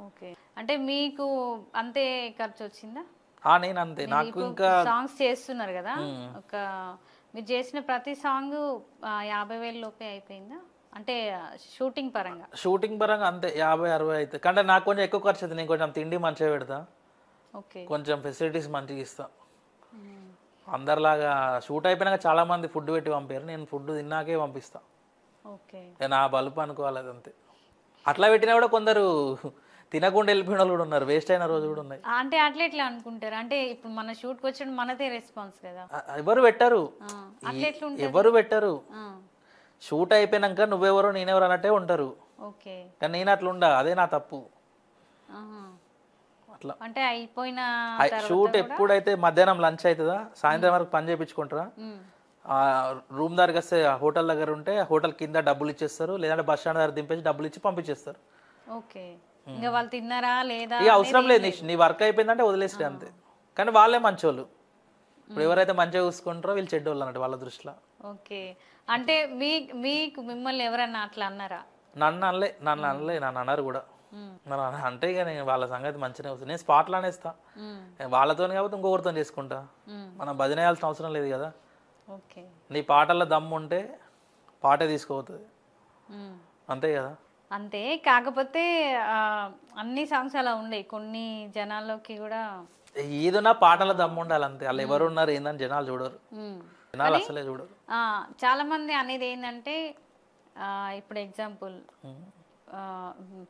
ఓకే, అంటే మీకు అంతే ఖర్చు వచ్చిందా? నేను అంతే. నాకు ఇంకా సాంగ్స్ చేస్తున్నారు కదా, ఒక మీరు చేసిన ప్రతి సాంగ్ 50,000 లోపే అయిపోయిందా? అంటే షూటింగ్ పరంగా? షూటింగ్ పరంగా అంతే 50-60 అవుతుంది. అంటే నాకు కొంచెం ఎక్కువ ఖర్చు అవుతుంది. నేను కొంచెం తిండి మంచిగా పెడతా, ఓకే, కొంచెం ఫెసిలిటీస్ మంచిగా ఇస్తా. అందరిలాగా షూట్ అయిపోయినాక చాలా మంది ఫుడ్ పెట్టి పంపారు, నేను ఫుడ్ తిన్నాకే పంపిస్తా. ఓకే, నా బలుపు అనుకోవాలి అది అంతే. అట్లా పెట్టినా కూడా కొందరు తినకుండా వెళ్ళిపోయిన వాళ్ళు కూడా ఉన్నారు, వేస్ట్ అయిన రోజు కూడా ఉన్నాయి. అంటే అట్లా ఎట్లా అనుకుంటారు? అంటే ఇప్పుడు మన షూట్కి వచ్చిన మనదే రెస్పాన్స్ కదా. ఎవరు పెట్టరు, అట్లా ఎట్లా ఎవరు పెట్టరు. షూట్ అయిపోయినాక నువ్వెవరో నేనెవరు అన్నట్టే ఉంటారు. ఓకే, కానీ నేను అట్లా ఉండా, అదే నా తప్పు. అట్లా అంటే అయిపోయిన షూట్ ఎప్పుడైతే మధ్యాహ్నం లంచ్ అవుతుందా, సాయంత్రం వరకు పని చేయించుకుంటారా, రూమ్ దగ్గరికి వస్తే హోటల్ దగ్గర ఉంటే హోటల్ కింద డబ్బులు ఇచ్చేస్తారు, లేదంటే బస్ స్టాండ్ దగ్గర దింపేసి డబ్బులు ఇచ్చి పంపించేస్తారు. ఓకే, ఇంకా వాళ్ళు తిన్నారా లేదా ఇక అవసరం లేదు, నీ వర్క్ అయిపోయిందంటే వదిలేస్తే అంతే. కానీ వాళ్ళే మంచోళ్ళు. ఇప్పుడు ఎవరైతే మంచిగా చూసుకుంటారో వీళ్ళు చెడ్డోళ్ళు అన్నట్టు వాళ్ళ దృష్టిలో. ఓకే, అంటే మీకు మిమ్మల్ని ఎవరన్నా అట్లా అన్నారా? నన్ను అనలే, నన్ను అన్నారు కూడా. అంటే ఇక నేను వాళ్ళ సంగతి మంచిగా వస్తుంది, నేను స్పాట్లో అనేస్తా. వాళ్ళతో కాబట్టి ఇంకొకరితో చేసుకుంటా, మనం భజన చేయాల్సిన అవసరం లేదు కదా. ఓకే, నీ పాటల్లో దమ్ము ఉంటే పాటే తీసుకుపోతుంది, అంతే కదా. అంతే, కాకపోతే అన్ని సాంగ్స్ అలా ఉండేవి, కొన్ని జనాల్లోకి కూడా ఏదైనా పాటల దమ్ము ఉండాలి అంతే. వాళ్ళు ఎవరు ఉన్నారు ఏందని జనాలు చూడరు, జనాలు అసలే చూడరు. చాలా మంది అనేది ఏంటంటే ఇప్పుడు ఎగ్జాంపుల్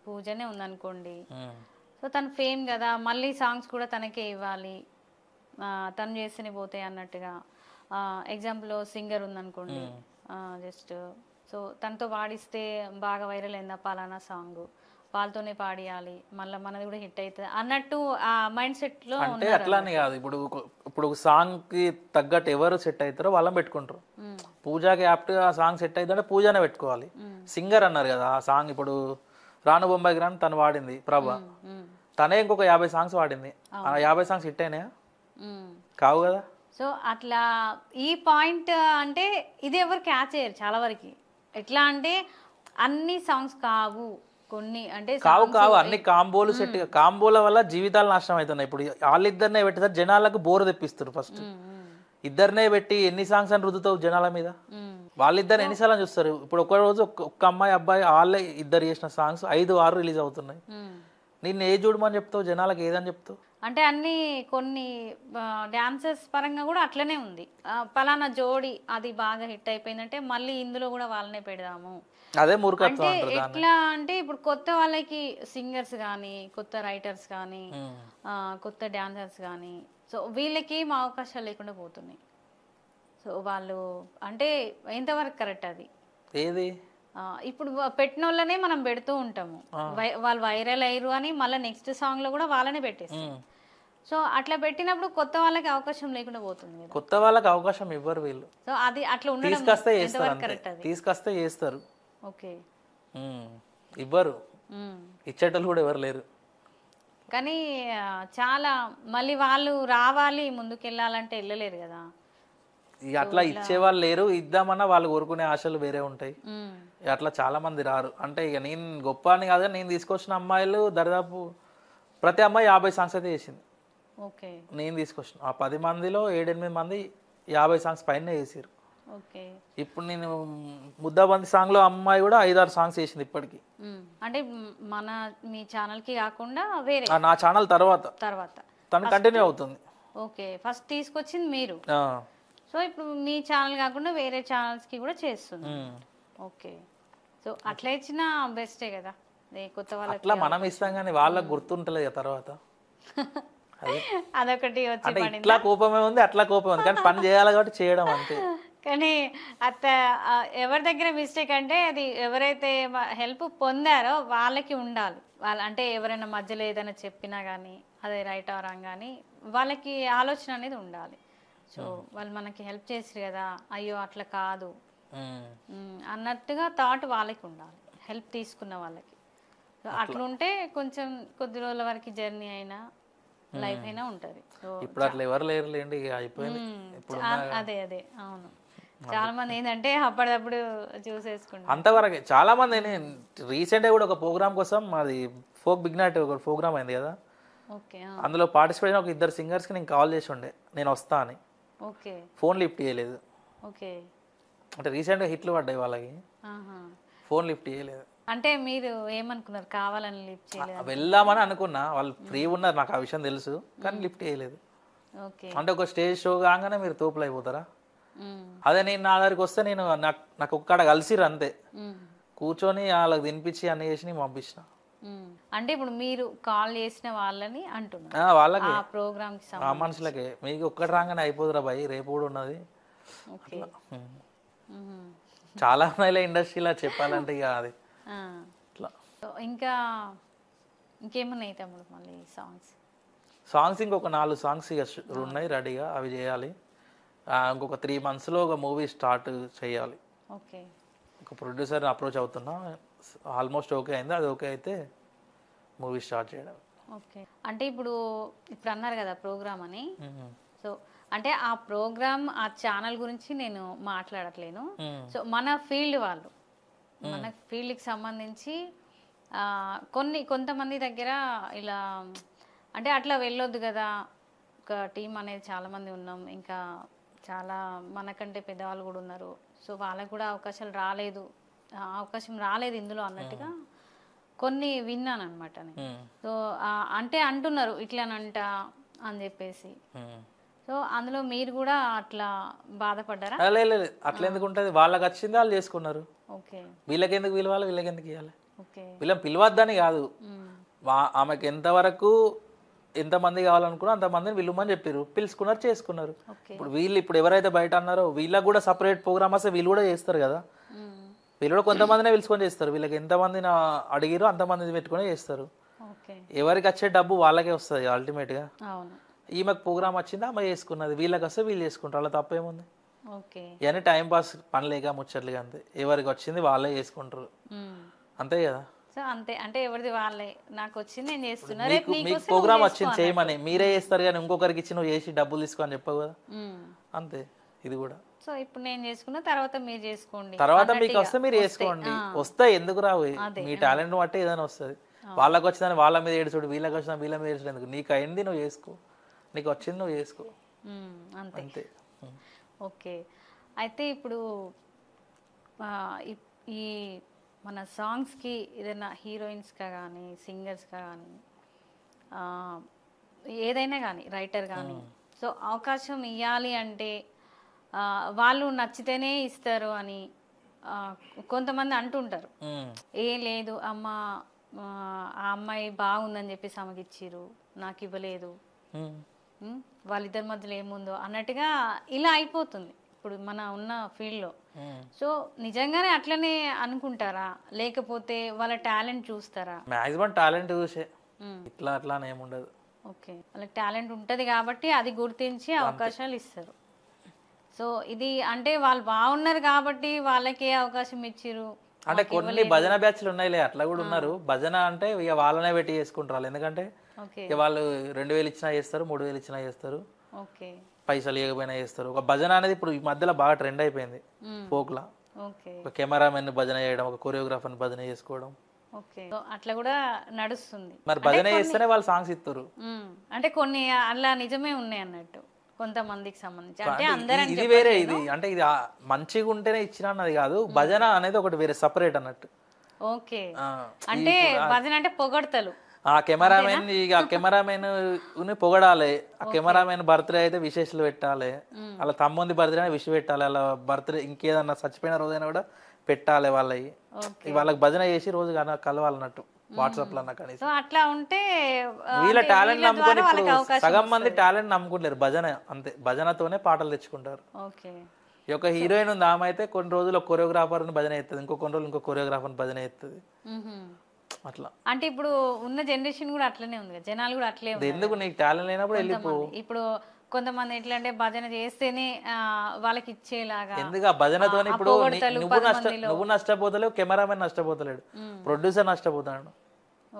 పూజనే ఉందనుకోండి, సో తను ఫేమ్ కదా, మళ్ళీ సాంగ్స్ కూడా తనకే ఇవ్వాలి, తను చేస్తేనే పోతాయి అన్నట్టుగా. ఎగ్జాంపుల్ సింగర్ ఉందనుకోండి, జస్ట్ సో తనతో పాడిస్తే బాగా వైరల్ అయిందా పలానా సాంగ్, వాళ్ళతోనే పాడియాలి, మళ్ళీ మనది కూడా హిట్ అవుతుంది అన్నట్టు ఆ మైండ్ సెట్లో. అంటే అట్లానే కాదు, ఇప్పుడు సాంగ్ కి తగ్గట్టు ఎవరు సెట్ అవుతారో వాళ్ళని పెట్టుకుంటారు. పూజకి యాప్ట్ ఆ సాంగ్ సెట్ అవుతుందంటే పూజనే పెట్టుకోవాలి. సింగర్ అన్నారు కదా, ఆ సాంగ్ ఇప్పుడు రాను బొంబాయి గ్రాన్ తను వాడింది ప్రభా, తనే ఇంకొక 50 సాంగ్స్ వాడింది, ఆ 50 సాంగ్స్ హిట్ అయినాయా? కావు కదా. సో అట్లా ఈ పాయింట్ అంటే ఇది ఎవరు క్యాచ్ చేయరు చాలా వరకు. ఎట్లా అంటే అన్ని సాంగ్స్ కావు, కొన్ని అంటే కావు అన్ని కాంబోలు సెట్. కాంబోల వల్ల జీవితాలు నాశనం అవుతున్నాయి. ఇప్పుడు వాళ్ళిద్దరినే పెట్టిస్తారు, జనాలకు బోరు తెప్పిస్తారు. ఫస్ట్ ఇద్దరినే పెట్టి ఎన్ని సాంగ్స్ అని రుద్దుతావు జనాల మీద? వాళ్ళిద్దరు ఎన్నిసార్లు చూస్తారు? ఇప్పుడు ఒక రోజు ఒక్క అమ్మాయి అబ్బాయి వాళ్ళే ఇద్దరు చేసిన సాంగ్స్ 5-6 రిలీజ్ అవుతున్నాయి. నిన్ను ఏ చూడమని చెప్తావు, జనాలకు ఏదని చెప్తావు? అంటే అన్ని కొన్ని డాన్సర్స్ పరంగా కూడా అట్లనే ఉంది. పలానా జోడి అది బాగా హిట్ అయిపోయిందంటే మళ్ళీ ఇందులో కూడా వాళ్ళనే పెడదాము, అదే మూర్ఖత్వం. అంటే ఎట్లా అంటే ఇప్పుడు కొత్త వాళ్ళకి సింగర్స్ కానీ, కొత్త రైటర్స్ కానీ, కొత్త డాన్సర్స్ కానీ, సో వీళ్ళకి మా అవకాశాలు లేకుండా పోతున్నాయి. సో వాళ్ళు అంటే ఎంతవరకు కరెక్ట్ అది? ఏది ఇప్పుడు పెట్టిన వాళ్ళనే మనం పెడుతూ ఉంటాము, వాళ్ళు వైరల్ అయ్యారు అని మళ్ళీ నెక్స్ట్ సాంగ్ లో కూడా వాళ్ళనే పెట్టేస్తాం. సో అట్లా పెట్టినప్పుడు కొత్త వాళ్ళకి అవకాశం లేకుండా పోతుంది. కొత్త వాళ్ళకి అవకాశం ఇవ్వరు వీళ్ళు. సో అది అట్లా ఉండడం కరెక్ట్? అది తీసుకొస్తే చేస్తారు, ఓకే, ఇవ్వరు, ఇచ్చేటోళ్ళు కూడా ఎవరు లేరు. కానీ చాలా మళ్ళీ వాళ్ళు రావాలి ముందుకెళ్ళాలంటే వెళ్ళలేరు కదా. ఇక అట్లా ఇచ్చేవాళ్ళు లేరు, ఇద్దామన్నా వాళ్ళు కోరుకునే ఆశలు వేరే ఉంటాయి. అట్లా చాలా మంది రారు. అంటే ఇక నేను గొప్ప అని కాదు, నేను తీసుకొచ్చిన అమ్మాయిలు దాదాపు ప్రతి అమ్మాయి 50 సాంగ్స్ అయితే చేసింది. ఓకే, నేను తీసుకొచ్చిన ఆ 10 మందిలో 7-8 మంది 50 సాంగ్స్ పైన చేసారు. ఓకే, ఇప్పుడు నేను ముద్దాబంది సాంగ్ లో అమ్మాయి కూడా 5-6 సాంగ్స్ చేసింది ఇప్పటికి. అంటే మీ ఛానల్ కి కాకుండా వేరే నా ఛానల్ తర్వాత తను కంటిన్యూ అవుతుంది. ఓకే, ఫస్ట్ తీసుకొచ్చింది మీరు, సో ఇప్పుడు మీ ఛానల్ కాకుండా వేరే ఛానల్స్ కి కూడా చేస్తుంది. ఓకే, సో అట్లా ఇచ్చినా బెస్టే కదా కొత్త వాళ్ళకి. అట్లా మనం ఇస్తాం కానీ వాళ్ళకి గుర్తుంటలేదు తర్వాత. అదొకటి వచ్చి అంటే పడింది. ఇట్లా కోపమే ఉంది, అట్లా కోపం ఉంది, కానీ పని చేయాలి కాబట్టి చేయడం అంతే. కానీ ఎవరి దగ్గర మిస్టేక్ అంటే అది ఎవరైతే హెల్ప్ పొందారో వాళ్ళకి ఉండాలి. అంటే ఎవరైనా మధ్యలో ఏదైనా చెప్పినా కానీ అదే రైట్ ఆర్ రాంగ్ కానీ వాళ్ళకి ఆలోచన అనేది ఉండాలి. సో వాళ్ళు మనకి హెల్ప్ చేసారు కదా, అయ్యో అట్లా కాదు అన్నట్టుగా థాట్ వాళ్ళకి ఉండాలి, హెల్ప్ తీసుకున్న వాళ్ళకి. సో అట్లుంటే కొంచెం కొద్ది రోజుల వరకు జర్నీ అయినా లైఫ్ అయినా ఉంటుంది. సో ఇప్పుడు అట్లా ఎవరు లేరులేండి, ఇక అయిపోయింది. ఇప్పుడు అదే అదే అవును, చాలా మంది ఏంటంటే అప్పటిదప్పుడు చూసేసుకుంటారు. అంతవరకే చాలా మంది. నేను రీసెంట్గా కూడా ఒక ప్రోగ్రామ్ కోసం, అది ఫోక్ బిగ్ నైట్ ఒక ప్రోగ్రామ్ అయింది కదా, ఓకే అందులో పార్టిసిపేట్ ఒక 2 సింగర్స్కి నేను కాల్ చేసి ఉండే నేను వస్తా అని. ఓకే ఫోన్ లిఫ్ట్ చేయలేదు. ఓకే అంటే రీసెంట్గా హిట్లు పడ్డాయి వాళ్ళకి, ఫోన్ లిఫ్ట్ చేయలేదు. అంటే మీరు ఏమనుకున్నారు, కావాలని లిఫ్ట్ చేయలేదు? వెళ్దామని అనుకున్నా, వాళ్ళు ఫ్రీ ఉన్నారు, నాకు ఆ విషయం తెలుసు, కానీ లిఫ్ట్ చేయలేదు. ఓకే అంటే ఒక స్టేజ్ షో కాగానే మీరు తోపులు అయిపోతారా? అదే నేను నా దగ్గరికి వస్తే నేను నాకు ఒక్కడ కలిసిరు అంతే, కూర్చొని వాళ్ళకి తినిపించి అన్ని చేసి నేను పంపించిన. అంటే ఇప్పుడు మీరు కాల్ చేసిన వాళ్ళని అంటున్నారు, వాళ్ళకి ఆ ప్రోగ్రామ్ కి ఆ మనుషులకే. మీకు ఒక్కటి రాగానే అయిపోదురా భయ్, రేపు కూడా ఉన్నది. ఓకే చాలా ఉన్నాయి ఇండస్ట్రీలో చెప్పాలంటే, ఇక అది ఇట్లా. ఇంకా ఇంకేమున్నాయి తమ్ముడు మళ్ళీ సాంగ్స్ ఇంకొక 4 సాంగ్స్ ఇక ఉన్నాయి రెడీగా, అవి చేయాలి. ఇంకొక 3 monthsలో ఒక మూవీ స్టార్ట్ చేయాలి. ఓకే ఒక ప్రొడ్యూసర్ని అప్రోచ్ అవుతున్నా, ఆల్మోస్ట్ ఓకే అయింది. అది ఓకే అయితే మూవీ స్టార్ట్ చేయడం. ఓకే అంటే ఇప్పుడు అన్నారు కదా ప్రోగ్రామ్ అని, సో అంటే ఆ ప్రోగ్రామ్ ఆ ఛానల్ గురించి నేను మాట్లాడట్లేను. సో మన ఫీల్డ్ వాళ్ళు, మన ఫీల్డ్కి సంబంధించి కొంతమంది దగ్గర ఇలా అంటే అట్లా వెళ్ళొద్దు కదా, ఒక టీం అనేది చాలామంది ఉన్నాం, ఇంకా చాలా మనకంటే పెద్దవాళ్ళు కూడా ఉన్నారు, సో వాళ్ళకు కూడా అవకాశం రాలేదు ఇందులో అన్నట్టుగా కొన్ని విన్నాను అనమాట నేను. సో అంటే అంటున్నారు ఇట్లానంట అని చెప్పేసి, సో అందులో మీరు కూడా అట్లా బాధపడ్డారా? లేదు, అట్లా ఎందుకు ఉంటుంది, వాళ్ళకి వచ్చింది వాళ్ళు చేసుకున్నారు. ఓకే వీళ్ళకి ఎందుకు పిలవాలి, వీళ్ళకి ఎందుకు ఇవ్వాలి? ఓకే వీళ్ళని పిలవద్దని కాదు, ఆమెకి ఎంతమంది కావాలనుకున్నా అంతమందిని పిలువమని చెప్పారు, పిలుచుకున్నారు, చేసుకున్నారు. ఇప్పుడు ఎవరైతే బయట అన్నారో వీళ్ళకి కూడా సపరేట్ ప్రోగ్రామ్ వస్తే వీళ్ళు కూడా చేస్తారు కదా, వీళ్ళు కూడా కొంతమందినే పిలుచుకొని చేస్తారు. వీళ్ళకి ఎంతమందిని అడిగిరో అంతమంది పెట్టుకొని చేస్తారు. ఎవరికి వచ్చే డబ్బు వాళ్ళకే వస్తుంది అల్టిమేట్గా. ఈమెకు ప్రోగ్రామ్ వచ్చింది, ఆమె చేసుకున్నది, వీళ్ళకి వస్తే వీళ్ళు చేసుకుంటారు, అలా తప్పేముంది? ఇవన్నీ టైం పాస్, పని లేక ముచ్చట్లుగా అంతే. ఎవరికి వచ్చింది వాళ్ళే చేసుకుంటారు, అంతే కదా. సో అంతే, అంటే ఎవరిది వాళ్ళే, నాకు వచ్చింది నేను చేస్తున్నా. మీకు ప్రోగ్రామ్ వచ్చింది చేయమని మీరే చేస్తారు, కానీ ఇంకొకరికి ఇచ్చి నువ్వు చేసి డబ్బులు తీసుకో అని చెప్పవు కదా, అంతే ఇది కూడా. సో ఇప్పుడు నేను చేసుకున్న తర్వాత మీరు చేసుకోండి, తర్వాత మీకు వస్తే మీరు చేసుకోండి, వస్తాయి ఎందుకు రావు, మీ టాలెంట్ బట్టి ఏదైనా వస్తుంది. వాళ్ళకి వచ్చిందని వాళ్ళ మీద ఏడుచుడు, వీళ్ళకి వచ్చిన వీళ్ళ మీద ఏడుచుడు ఎందుకు? నీకు అయింది నువ్వు చేసుకో, నీకు వచ్చింది నువ్వు చేసుకో, అంతే. ఓకే అయితే ఇప్పుడు ఈ మన సాంగ్స్కి ఏదైనా హీరోయిన్స్గా కానీ సింగర్స్గా కానీ ఏదైనా కానీ రైటర్ కానీ, సో అవకాశం ఇవ్వాలి అంటే వాళ్ళు నచ్చితేనే ఇస్తారు అని కొంతమంది అంటుంటారు. ఏం లేదు అమ్మ, ఆ అమ్మాయి బాగుందని చెప్పేసి ఆమెకి ఇచ్చిర్రు, నాకు ఇవ్వలేదు, వాళ్ళిద్దరి మధ్యలో ఏముందో అన్నట్టుగా ఇలా అయిపోతుంది ఇప్పుడు మన ఉన్న ఫీల్డ్లో. సో నిజంగానే అట్లనే అనుకుంటారా, లేకపోతే వాళ్ళ టాలెంట్ చూస్తారా? మాక్సిమం టాలెంట్ చూసే, ఇట్లా అట్లా ఏముండదు. ఓకే, వాళ్ళకి టాలెంట్ ఉంటుంది కాబట్టి అది గుర్తించి అవకాశాలు ఇస్తారు. సో ఇది అంటే వాళ్ళు బాగున్నారు కాబట్టి వాళ్ళకే అవకాశం ఇచ్చిర్రు. అంటే కొన్ని భజన బ్యాచ్లు ఉన్నాయిలే, అట్లా కూడా ఉన్నారు. భజన అంటే ఇక వాళ్ళనే పెట్టి చేసుకుంటారు, ఎందుకంటే ఇక వాళ్ళు 2000 ఇచ్చినా చేస్తారు, 3000 ఇచ్చినా చేస్తారు, పైసలు ఇవ్వకపోయినా చేస్తారు. ఒక భజన అనేది ఇప్పుడు ఈ మధ్యలో బాగా ట్రెండ్ అయిపోయింది ఫోక్లా. ఒక కెమెరామెన్ భజన చేయడం, ఒక కొరియోగ్రాఫర్ భజన చేసుకోవడం, అట్లా కూడా నడుస్తుంది. మరి భజన చేస్తేనే వాళ్ళు సాంగ్స్ ఇస్తారు. అంటే కొన్ని అలా నిజమే ఉన్నాయి అన్నట్టు కొంతమందికి సంబంధించి, అంటే అందరూ ఇది వేరే. ఇది అంటే ఇది మంచిగా ఉంటేనే ఇచ్చిన అన్నది కాదు, భజన అనేది ఒకటి వేరే సపరేట్ అన్నట్టు. ఓకే, అంటే భజన అంటే పొగడతలు. ఆ కెమెరామెన్ ఇక కెమెరామెన్ పొగడాలి, ఆ కెమెరామెన్ బర్త్డే అయితే విశేషాలు పెట్టాలి, అలా తమ్ముంది బర్త్డే విష్ పెట్టాలి, అలా బర్త్డే ఇంకేదన్నా చచ్చిపోయిన రోజైనా కూడా పెట్టాలి వాళ్ళకి. వాళ్ళకి భజన చేసి రోజు కలవాలన్నట్టు. వాట్సాప్ లో అన్న కనీసం. సో అట్లా ఉంటే వీళ్ళ టాలెంట్ నమ్ముకొని వాళ్ళకి ఇప్పుడు అవకాశం సగం మంది టాలెంట్ నమ్ముకుంటారు, భజన అంతే, భజనతోనే పాటలు తెచ్చుకుంటారు. ఓకే. ఈ యొక్క హీరోయిన్ ఉంది, ఆమె అయితే కొన్ని రోజులు ఒక కొరియోగ్రాఫర్ని భజన ఎత్తుంది, ఇంకో కొన్ని రోజులు ఇంకో కొరియోగ్రాఫర్ని భజన ఎత్తుంది. అట్లా అంటే ఇప్పుడు ఉన్న జనరేషన్ కూడా అట్లనే ఉంది కదా, జనాలు కూడా అట్లే ఉన్నారు. ఎందుకు నీకు టాలెంట్ లేనప్పుడు వెళ్ళిపో. ఇప్పుడు కొంతమంది ఎట్లా అంటే భజన చేస్తేనే వాళ్ళకి ఇచ్చేలాగా. ఎందుకు ఆ భజనతో ఇప్పుడు నువ్వు నష్టపోతలేవు, కెమెరామెన్ నష్టపోతలేడు, ప్రొడ్యూసర్ నష్టపోతాడు.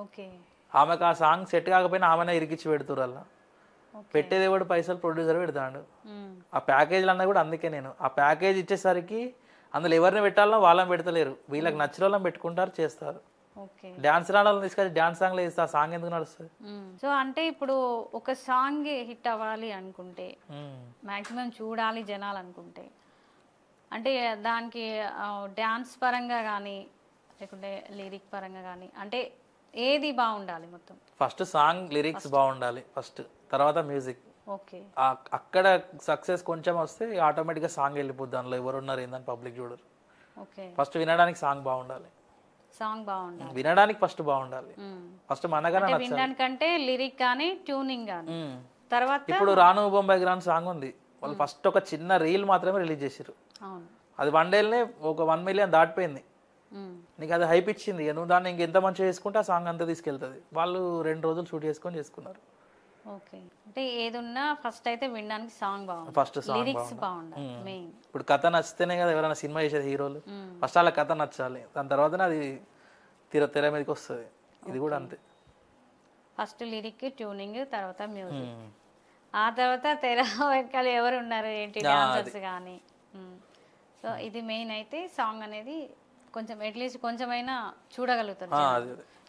ఓకే. ఆమెకు ఆ సాంగ్ సెట్ కాకపోయినా ఆమెనే ఇరికిచ్చి పెడుతురు అలా. పెట్టేది కూడా పైసలు ప్రొడ్యూసర్ పెడతాడు. ఆ ప్యాకేజీలు అన్నది కూడా అందుకే నేను ఆ ప్యాకేజ్ ఇచ్చేసరికి అందులో ఎవరిని పెట్టాలనో వాళ్ళని పెడతలేరు, వీళ్ళకి నచ్చిన వాళ్ళని పెట్టుకుంటారు, చేస్తారు. డాన్స్ రాడాలని తీసుకొచ్చి డాన్స్ సాంగ్ లో ఆ సాంగ్ ఎందుకు నడుస్తుంది? సో అంటే ఇప్పుడు ఒక సాంగ్ హిట్ అవ్వాలి అనుకుంటే, మాక్సిమం చూడాలి జనాలు అనుకుంటే, అంటే దానికి డాన్స్ పరంగా కానీ లేకుంటే లిరిక్ పరంగా కానీ, అంటే ఏది బాగుండాలి? మొత్తం ఫస్ట్ సాంగ్ లిరిక్స్ బాగుండాలి ఫస్ట్, తర్వాత మ్యూజిక్. ఓకే. అక్కడ సక్సెస్ కొంచెం వస్తే ఆటోమేటిక్గా సాంగ్ వెళ్ళిపోద్ది, దానిలో ఎవరున్నారు ఏందని పబ్లిక్ చూడరు. ఓకే. ఫస్ట్ వినడానికి సాంగ్ బాగుండాలి, సాంగ్ బాగుండాలి, వినడానికి ఫస్ట్ బాగుండాలి. ఫస్ట్ మనగానే వినడానికంటే లిరిక్ కానీ ట్యూనింగ్ కానీ. తర్వాత ఇప్పుడు రాను బొంబాయి గ్రాండ్ సాంగ్ ఉంది, వాళ్ళు ఫస్ట్ ఒక చిన్న రీల్ మాత్రమే రిలీజ్ చేసారు, అది 1 డేనే ఒక 1 మిలియన్ దాటిపోయింది. నీకు అది హైప్ ఇచ్చింది, నువ్వు దాన్ని ఇంకెంత మంచిగా చేసుకుంటే ఆ సాంగ్ అంతా తీసుకెళ్తుంది. వాళ్ళు 2 రోజులు షూట్ చేసుకొని చేసుకున్నారు. ఓకే. అంటే ఏదున్నా ఫస్ట్ అయితే వినడానికి సాంగ్ బాగుంది, ఫస్ట్ సాంగ్ లిరిక్స్ బాగుండాలి మెయిన్. ఇప్పుడు కథ నచ్చితేనే కదా ఎవరైనా సినిమా చేసేది హీరోలు, ఫస్ట్ వాళ్ళ కథ నచ్చాలి, దాని తర్వాతనే అది తెర మీదకి వస్తుంది. ఇది కూడా అంతే, ఫస్ట్ లిరిక్ ట్యూనింగ్, తర్వాత మ్యూజిక్, ఆ తర్వాత తెర వెనకాల ఎవరు ఉన్నారు ఏంటి డాన్సర్స్ కానీ. సో ఇది మెయిన్. అయితే సాంగ్ అనేది కొంచెం అట్లీస్ట్ కొంచెమైనా చూడగలుగుతారు.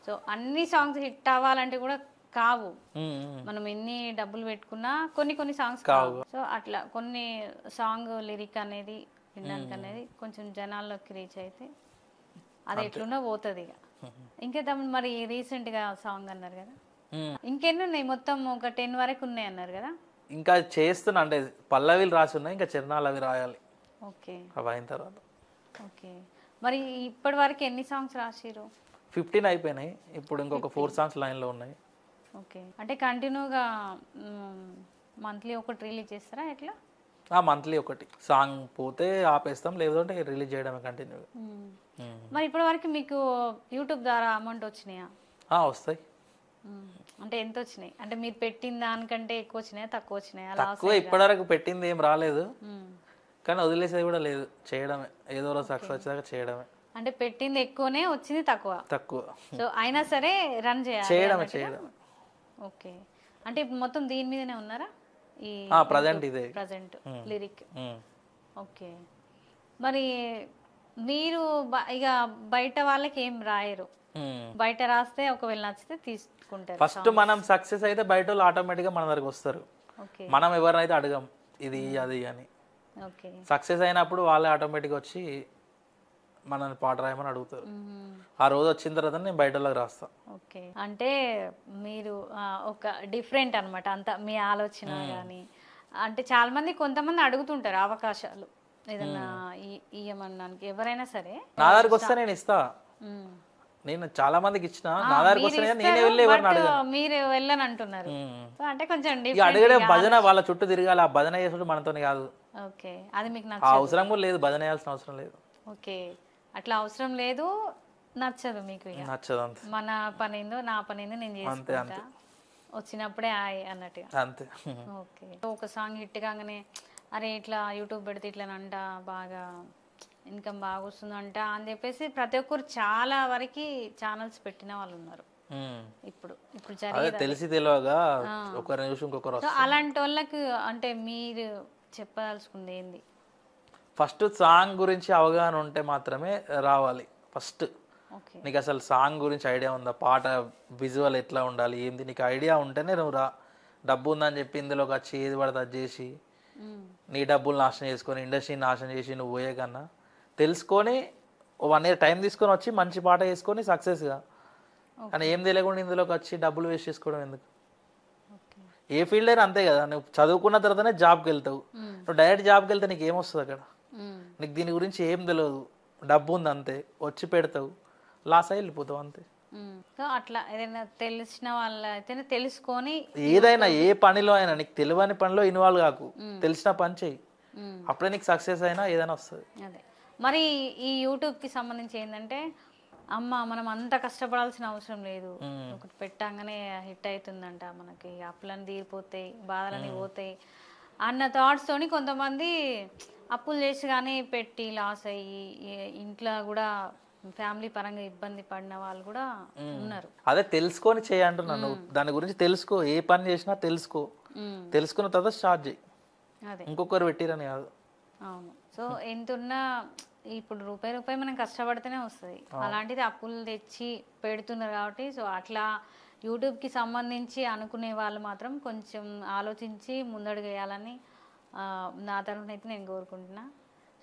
సో అన్ని సాంగ్స్ హిట్ అవ్వాలంటే కూడా కావు, మనం ఎన్ని డబ్బులు పెట్టుకున్నా కొన్ని సాంగ్స్ కావు. సో అట్లా కొన్ని సాంగ్ లిరిక్ అనేది వినడానికి అనేది కొంచెం జనాల్లోకి రీచ్ అయితే అది ఎట్లున్నా పోతుంది. ఇక ఇంకా మరి రీసెంట్ గా సాంగ్ అన్నారు కదా, ఇంకెన్ని ఉన్నాయి? మొత్తం ఒక 10 వరకు ఉన్నాయి అన్నారు కదా. ఇంకా చేస్తున్నా, అంటే పల్లవిలు రాసి ఉన్నాయి, ఇంకా చరణాలు అవి రాయాలి. ఓకే. అవి అయిన తర్వాత. ఓకే. మరి ఇప్పటి వరకు ఎన్ని సాంగ్స్ రాసిరు? 15 అయిపోయినాయి, ఇప్పుడు ఇంకొక 4 సాంగ్స్ లైన్లో ఉన్నాయి. ఓకే. అంటే కంటిన్యూగా మంత్లీ ఒకటి రిలీజ్ చేస్తారా ఎట్లా? మంత్లీ ఒకటి సాంగ్ పోతే ఆపేస్తాం, లేదంటే రిలీజ్ చేయడమే కంటిన్యూగా. మరి ఇప్పటి వరకు మీకు యూట్యూబ్ ద్వారా అమౌంట్ వచ్చినాయా? వస్తాయి. అంటే ఎంత వచ్చినాయి? అంటే మీరు పెట్టిన దానికంటే ఎక్కువ వచ్చినాయా తక్కువ వచ్చినాయా? తక్కువ, ఇప్పటివరకు పెట్టింది ఏం రాలేదు, కానీ వదిలేసేది కూడా లేదు, చేయడమే, ఏదో రోజు సక్సెస్ వచ్చేదాకా చేయడమే. అంటే పెట్టింది ఎక్కువనే వచ్చింది తక్కువ. సో అయినా సరే రన్ చేయడమే. ఓకే. అంటే మొత్తం దీని మీదనే ఉన్నారా ఈ ప్రజెంట్ లిరిక్? ఓకే. మరి మీరు ఇక బయట వాళ్ళకి ఏం రాయరు, బయట రాస్తే ఒకవేళ నచ్చితే తీసుకుంటారు. ఫస్ట్ మనం సక్సెస్ అయితే బయట వాళ్ళు ఆటోమేటిక్ గా మన దగ్గరకు వస్తారు, మనం ఎవరినైతే అడగం ఇది అది అని. సక్సెస్ అయినప్పుడు వాళ్ళే ఆటోమేటిక్ వచ్చి మనల్ని పాట రాయమని అడుగుతారు. ఆ రోజు వచ్చిన తర్వాత నేను బయట వాళ్ళకి రాస్తా. ఓకే. అంటే మీరు ఒక డిఫరెంట్ అనమాట అంతా మీ ఆలోచన కానీ. అంటే చాలా మంది కొంతమంది అడుగుతుంటారు అవకాశాలు ఏదన్నా ఇయ్యమనడానికి, ఎవరైనా సరే నా దగ్గరకు వస్తే నేను ఇస్తా. నేను చాలా మందికి ఇచ్చిన, నా దగ్గరకు వస్తే నేనే వెళ్ళి ఎవరిని అడగను. మీరు వెళ్ళని అంటున్నారు అంటే కొంచెం అడిగడే భజన వాళ్ళ చుట్టూ తిరగాలి, ఆ భజన చేసుకుంటే మనతోనే కాదు. ఓకే. అది మీకు అవసరం కూడా లేదు, భజన చేయాల్సిన అవసరం లేదు. ఓకే. అట్లా అవసరం లేదు, నచ్చదు మీకు? నచ్చదు అంతే. మన పని ఏందో నా పని ఏందో నేను చేసుకుంటా, వచ్చినప్పుడే అన్నట్టుగా అంతే. ఓకే. ఒక సాంగ్ హిట్ కాగానే అరే ఇట్లా యూట్యూబ్ పెడితే ఇట్లా బాగా ఇన్కమ్ బాగా వస్తుందంట అని చెప్పేసి ప్రతి ఒక్కరు చాలా వరకు ఛానల్స్ పెట్టిన వాళ్ళు ఉన్నారు. ఇప్పుడు తెలిసి తెలియగా ఒకరిని చూసి ఇంకొకరు. అలాంటి వాళ్ళకి అంటే మీరు చెప్పాల్సింది ఏంది? ఫస్ట్ సాంగ్ గురించి అవగాహన ఉంటే మాత్రమే రావాలి. ఫస్ట్ నీకు అసలు సాంగ్ గురించి ఐడియా ఉందా, పాట విజువల్ ఎట్లా ఉండాలి ఏంది, నీకు ఐడియా ఉంటేనే నువ్వు రా. డబ్బు ఉందని చెప్పి ఇందులోకి వచ్చి ఏది పడితే అది చేసి నీ డబ్బులు నాశనం చేసుకొని ఇండస్ట్రీని నాశనం చేసి నువ్వు పోయే కన్నా తెలుసుకొని 1 year టైం తీసుకొని వచ్చి మంచి పాట వేసుకొని సక్సెస్గా. కానీ ఏం తెలియకుండా ఇందులోకి వచ్చి డబ్బులు వేస్ట్ చేసుకోవడం ఎందుకు? ఏ ఫీల్డ్ అయినా అంతే కదా, నువ్వు చదువుకున్న తర్వాతనే జాబ్కి వెళ్తావు. నువ్వు డైరెక్ట్ జాబ్కి వెళ్తే నీకు ఏమొస్తుంది అక్కడ? నీకు దీని గురించి ఏం తెలియదు, డబ్బు ఉంది అంతే, వచ్చి పెడతావు, లాస్ అయ్యి వెళ్ళిపోతావు అంతే. సో అట్లా ఏదైనా తెలిసిన వాళ్ళ అయితేనే తెలుసుకొని ఏదైనా ఏ పనిలో అయినా నీకు తెలియని పనిలో ఇన్వాల్వ్ కాకు, తెలిసిన పని చెయ్యి, అప్పుడే నీకు సక్సెస్ అయినా ఏదైనా వస్తుంది. అదే మరి ఈ యూట్యూబ్కి సంబంధించి ఏంటంటే అమ్మ మనం అంత కష్టపడాల్సిన అవసరం లేదు, ఒకటి పెట్టంగానే హిట్ అవుతుందంట, మనకి అప్పులన్నీ తీరిపోతాయి, బాధలన్నీ పోతాయి అన్న థాట్స్తోని కొంతమంది అప్పులు చేసి కానీ పెట్టి లాస్ అయ్యి ఇంట్లో కూడా ఫ్యామిలీ పరంగా ఇబ్బంది పడిన వాళ్ళు కూడా ఉన్నారు. అదే తెలుసుకొని చేయంటున్నాను, నువ్వు దాని గురించి తెలుసుకో, ఏ పని చేసినా తెలుసుకో, తెలుసుకున్న తర్వాత స్టార్ట్ చేయి, ఇంకొకరు పెట్టిరని కాదు. అవును. సో ఎంతున్నా ఇప్పుడు రూపాయి మనం కష్టపడితేనే వస్తుంది, అలాంటిది అప్పులు తెచ్చి పెడుతున్నారు కాబట్టి సో అట్లా యూట్యూబ్కి సంబంధించి అనుకునే వాళ్ళు మాత్రం కొంచెం ఆలోచించి ముందడుగు వేయాలని నా తరఫున అయితే నేను కోరుకుంటున్నా.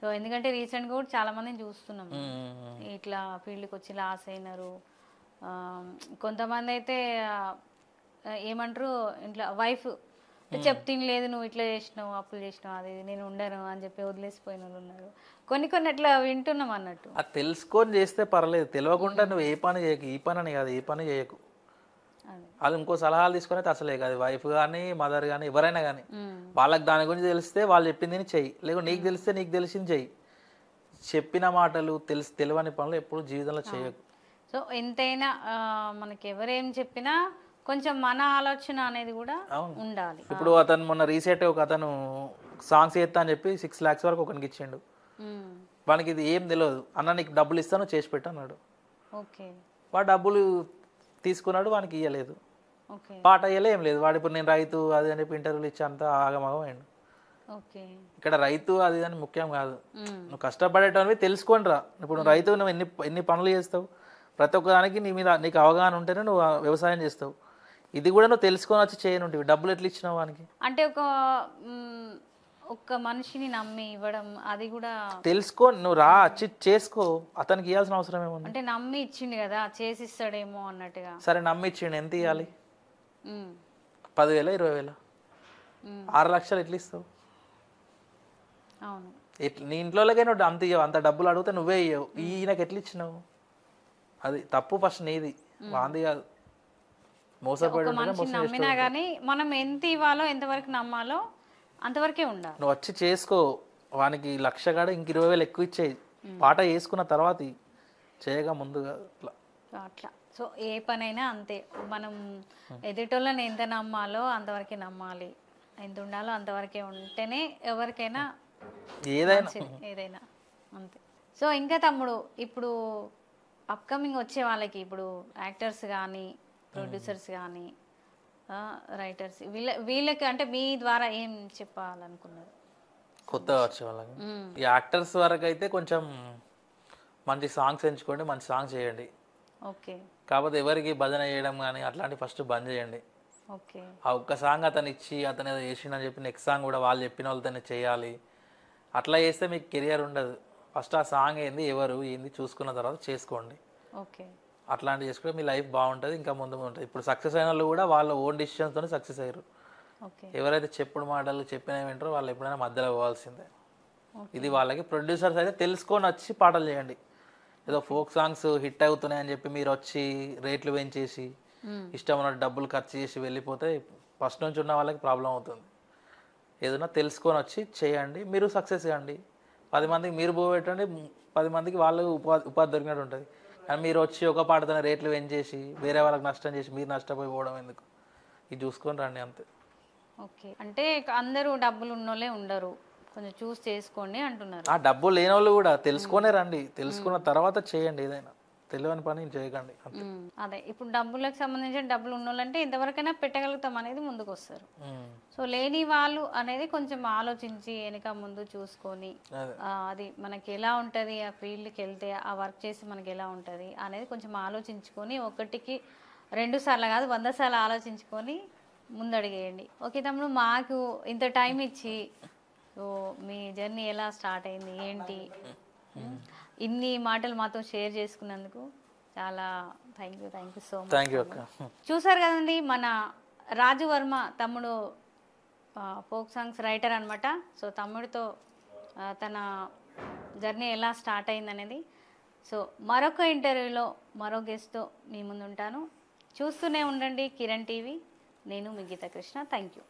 సో ఎందుకంటే రీసెంట్గా కూడా చాలామందిని చూస్తున్నాము ఇట్లా ఫీల్డ్కి వచ్చి లాస్ అయినారు. కొంతమంది అయితే ఏమంటారు ఇంట్లో వైఫ్ చెప్తినలేదు, నువ్వు ఇట్లా చేసినావు, అప్పులు చేసినావు, అది నేను ఉండను అని చెప్పి వదిలేసిపోయిన వాళ్ళు ఉన్నారు. కొన్ని అట్లా వింటున్నాం అన్నట్టు. అది తెలుసుకొని చేస్తే పర్లేదు, తెలియకుండా నువ్వు ఏ పని చేయకు, ఈ పని అని కాదు ఏ పని చేయకు. అది ఇంకో సలహాలు తీసుకొని అయితే అసలే కాదు, వైఫ్ కానీ మదర్ కానీ ఎవరైనా కానీ వాళ్ళకి దాని గురించి తెలిస్తే వాళ్ళు చెప్పింది చెయ్యి, లేకుంటే నీకు తెలిస్తే నీకు తెలిసింది చెయ్యి. చెప్పిన మాటలు తెలియని పనులు ఎప్పుడు జీవితంలో చేయకు. సో ఎంతైనా మనకి ఎవరేం చెప్పినా కొంచెం మన ఆలోచన అనేది కూడా ఉండాలి. ఇప్పుడు అతను మొన్న రీసెంట్ ఒక అతను సాంగ్స్ చేస్తా అని చెప్పి 6 lakhs వరకు ఒకరికి ఇచ్చిండు. వానికి ఇది ఏం తెలియదు, అన్న నీకు డబ్బులు ఇస్తాను చేసి పెట్టు అన్నాడు. వాడు డబ్బులు తీసుకున్నాడు, వానికి ఇవ్వలేదు, పాట ఇవ్వలే, ఏం లేదు. వాడు ఇప్పుడు నేను రైతు అది అని చెప్పి ఇంటర్వ్యూలు ఇచ్చి అంతా ఆగమాగం అయ్యిండు. ఇక్కడ రైతు అది అని ముఖ్యం కాదు, నువ్వు కష్టపడేటవి తెలుసుకొని రా. ఇప్పుడు రైతు నువ్వు ఎన్ని పనులు చేస్తావు, ప్రతి ఒక్కదానికి నీ మీద నీకు అవగాహన ఉంటేనే నువ్వు వ్యవసాయం చేస్తావు. ఇది కూడా నువ్వు తెలుసుకొని వచ్చి చేయనుంటివి, డబ్బులు ఎట్లా ఇచ్చినావు వానికి? అంటే ఒక మనిషిని నమ్మి ఇవ్వడం అది కూడా తెలుసుకో, నువ్వు రా వచ్చి చేసుకో, అతనికి ఇవ్వాల్సిన అవసరం ఏముంది? అంటే నమ్మి ఇచ్చిండు కదా చేసిస్తాడేమో అన్నట్టుగా. సరే నమ్మి ఇచ్చిండు, ఎంత ఇవ్వాలి? 10,000 20,000 6 లక్షలు ఎట్లా ఇస్తావు? అవును, నీ ఇంట్లోకే నువ్వు అంత ఇవ్వవు, అంత డబ్బులు అడిగితే నువ్వే ఇవ్వవు, ఈయనకి ఎట్లా ఇచ్చినావు? అది తప్పు, ఫస్ట్ నీది, వాంది కాదు. మోసపడి నమ్మినా కానీ మనం ఎంత ఇవ్వాలో ఎంతవరకు నమ్మాలో అంతవరకే ఉండాలి. నువ్వు వచ్చి చేసుకో, వానికి 1,00,000 కాడ ఇంక 20,000 ఎక్కువ ఇచ్చేయి, పాట వేసుకున్న తర్వాత చేయగా ముందుగా అట్లా. సో ఏ పనైనా అంతే, మనం ఎదుటోళ్ళని ఎంత నమ్మాలో అంతవరకే నమ్మాలి, ఎంత ఉండాలో అంతవరకే ఉంటేనే ఎవరికైనా ఏదైనా అంతే. సో ఇంకా తమ్ముడు, ఇప్పుడు అప్కమింగ్ వచ్చే వాళ్ళకి ఇప్పుడు యాక్టర్స్ కానీ ప్రొడ్యూసర్స్ కానీ రైటర్స్ వీళ్ళకి అంటే మీ ద్వారా ఏం చెప్పాలనుకున్నారు? కొత్తగా వచ్చే వాళ్ళకి ఈ యాక్టర్స్ వరకు అయితే కొంచెం మంచి సాంగ్స్ ఎంచుకోండి, మంచి సాంగ్స్ చేయండి. ఓకే. కాకపోతే ఎవరికి భజన చేయడం కానీ అట్లాంటి ఫస్ట్ బంద్ చేయండి. ఓకే. ఆ ఒక్క సాంగ్ అతను ఇచ్చి అతను ఏదో చేసిండని చెప్పి నెక్స్ట్ సాంగ్ కూడా వాళ్ళు చెప్పిన వాళ్ళతోనే చేయాలి. అట్లా చేస్తే మీకు కెరియర్ ఉండదు. ఫస్ట్ ఆ సాంగ్ ఏంది ఎవరు ఏంది చూసుకున్న తర్వాత చేసుకోండి. ఓకే. అట్లాంటివి చేసుకుంటే మీ లైఫ్ బాగుంటుంది, ఇంకా ముందు ఉంటుంది. ఇప్పుడు సక్సెస్ అయిన వాళ్ళు కూడా వాళ్ళ ఓన్ డిసిషన్స్తోనే సక్సెస్ అయ్యారు. ఎవరైతే చెప్పుడు మాటలు చెప్పినవి వింటారో వాళ్ళు ఎప్పుడైనా మధ్యలో పోవాల్సిందే. ఇది వాళ్ళకి. ప్రొడ్యూసర్స్ అయితే తెలుసుకొని వచ్చి పాటలు చేయండి. ఏదో ఫోక్ సాంగ్స్ హిట్ అవుతున్నాయని చెప్పి మీరు వచ్చి రేట్లు పెంచేసి ఇష్టం ఉన్న డబ్బులు ఖర్చు చేసి వెళ్ళిపోతే ఫస్ట్ నుంచి ఉన్న వాళ్ళకి ప్రాబ్లం అవుతుంది. ఏదైనా తెలుసుకొని వచ్చి చేయండి, మీరు సక్సెస్ కాండి. 10 మందికి మీరు పోబెట్టండి, 10 మందికి వాళ్ళు ఉపాధి దొరికినట్టు ఉంటుంది. కానీ మీరు వచ్చి ఒక పాటతోనే రేట్లు పెంచేసి వేరే వాళ్ళకి నష్టం చేసి మీరు నష్టపోయిపోవడం ఎందుకు? ఇది చూసుకొని రండి అంతే. ఓకే. అంటే అందరూ డబ్బులు ఉన్నోళ్ళే ఉండరు, కొంచెం చూస్ చేసుకోండి అంటున్నారు. ఆ డబ్బులు లేని వాళ్ళు కూడా తెలుసుకొనే రండి, తెలుసుకున్న తర్వాత చేయండి. ఏదైనా తెలియని పని చేయకండి. అదే ఇప్పుడు డబ్బులకు సంబంధించిన డబ్బులు ఉన్నోళ్ళంటే ఇంతవరకైనా పెట్టగలుగుతాం అనేది ముందుకు వస్తారు. సో లేని వాళ్ళు అనేది కొంచెం ఆలోచించి వెనక ముందు చూసుకొని అది మనకి ఎలా ఉంటుంది, ఆ ఫీల్డ్కి వెళ్తే ఆ వర్క్ చేసి మనకి ఎలా ఉంటుంది అనేది కొంచెం ఆలోచించుకొని 1కి 2 సార్లు కాదు 100 సార్లు ఆలోచించుకొని ముందడిగేయండి. ఓకే తమ్ముడు, మాకు ఇంత టైం ఇచ్చి సో మీ జర్నీ ఎలా స్టార్ట్ అయింది ఏంటి ఇన్ని మాటలు మాతో షేర్ చేసుకున్నందుకు చాలా thank you so much. Thank you అక్క. చూసారు కదండి, మన రాజు వర్మ తమ్ముడు ఫోక్ సాంగ్స్ రైటర్ అనమాట. సో తమ్ముడితో తన జర్నీ ఎలా స్టార్ట్ అయింది అనేది సో మరొక ఇంటర్వ్యూలో మరో గెస్ట్తో మీ ముందు ఉంటాను. చూస్తూనే ఉండండి కిరణ్ టీవీ. నేను మీ గీతా కృష్ణ. Thank you.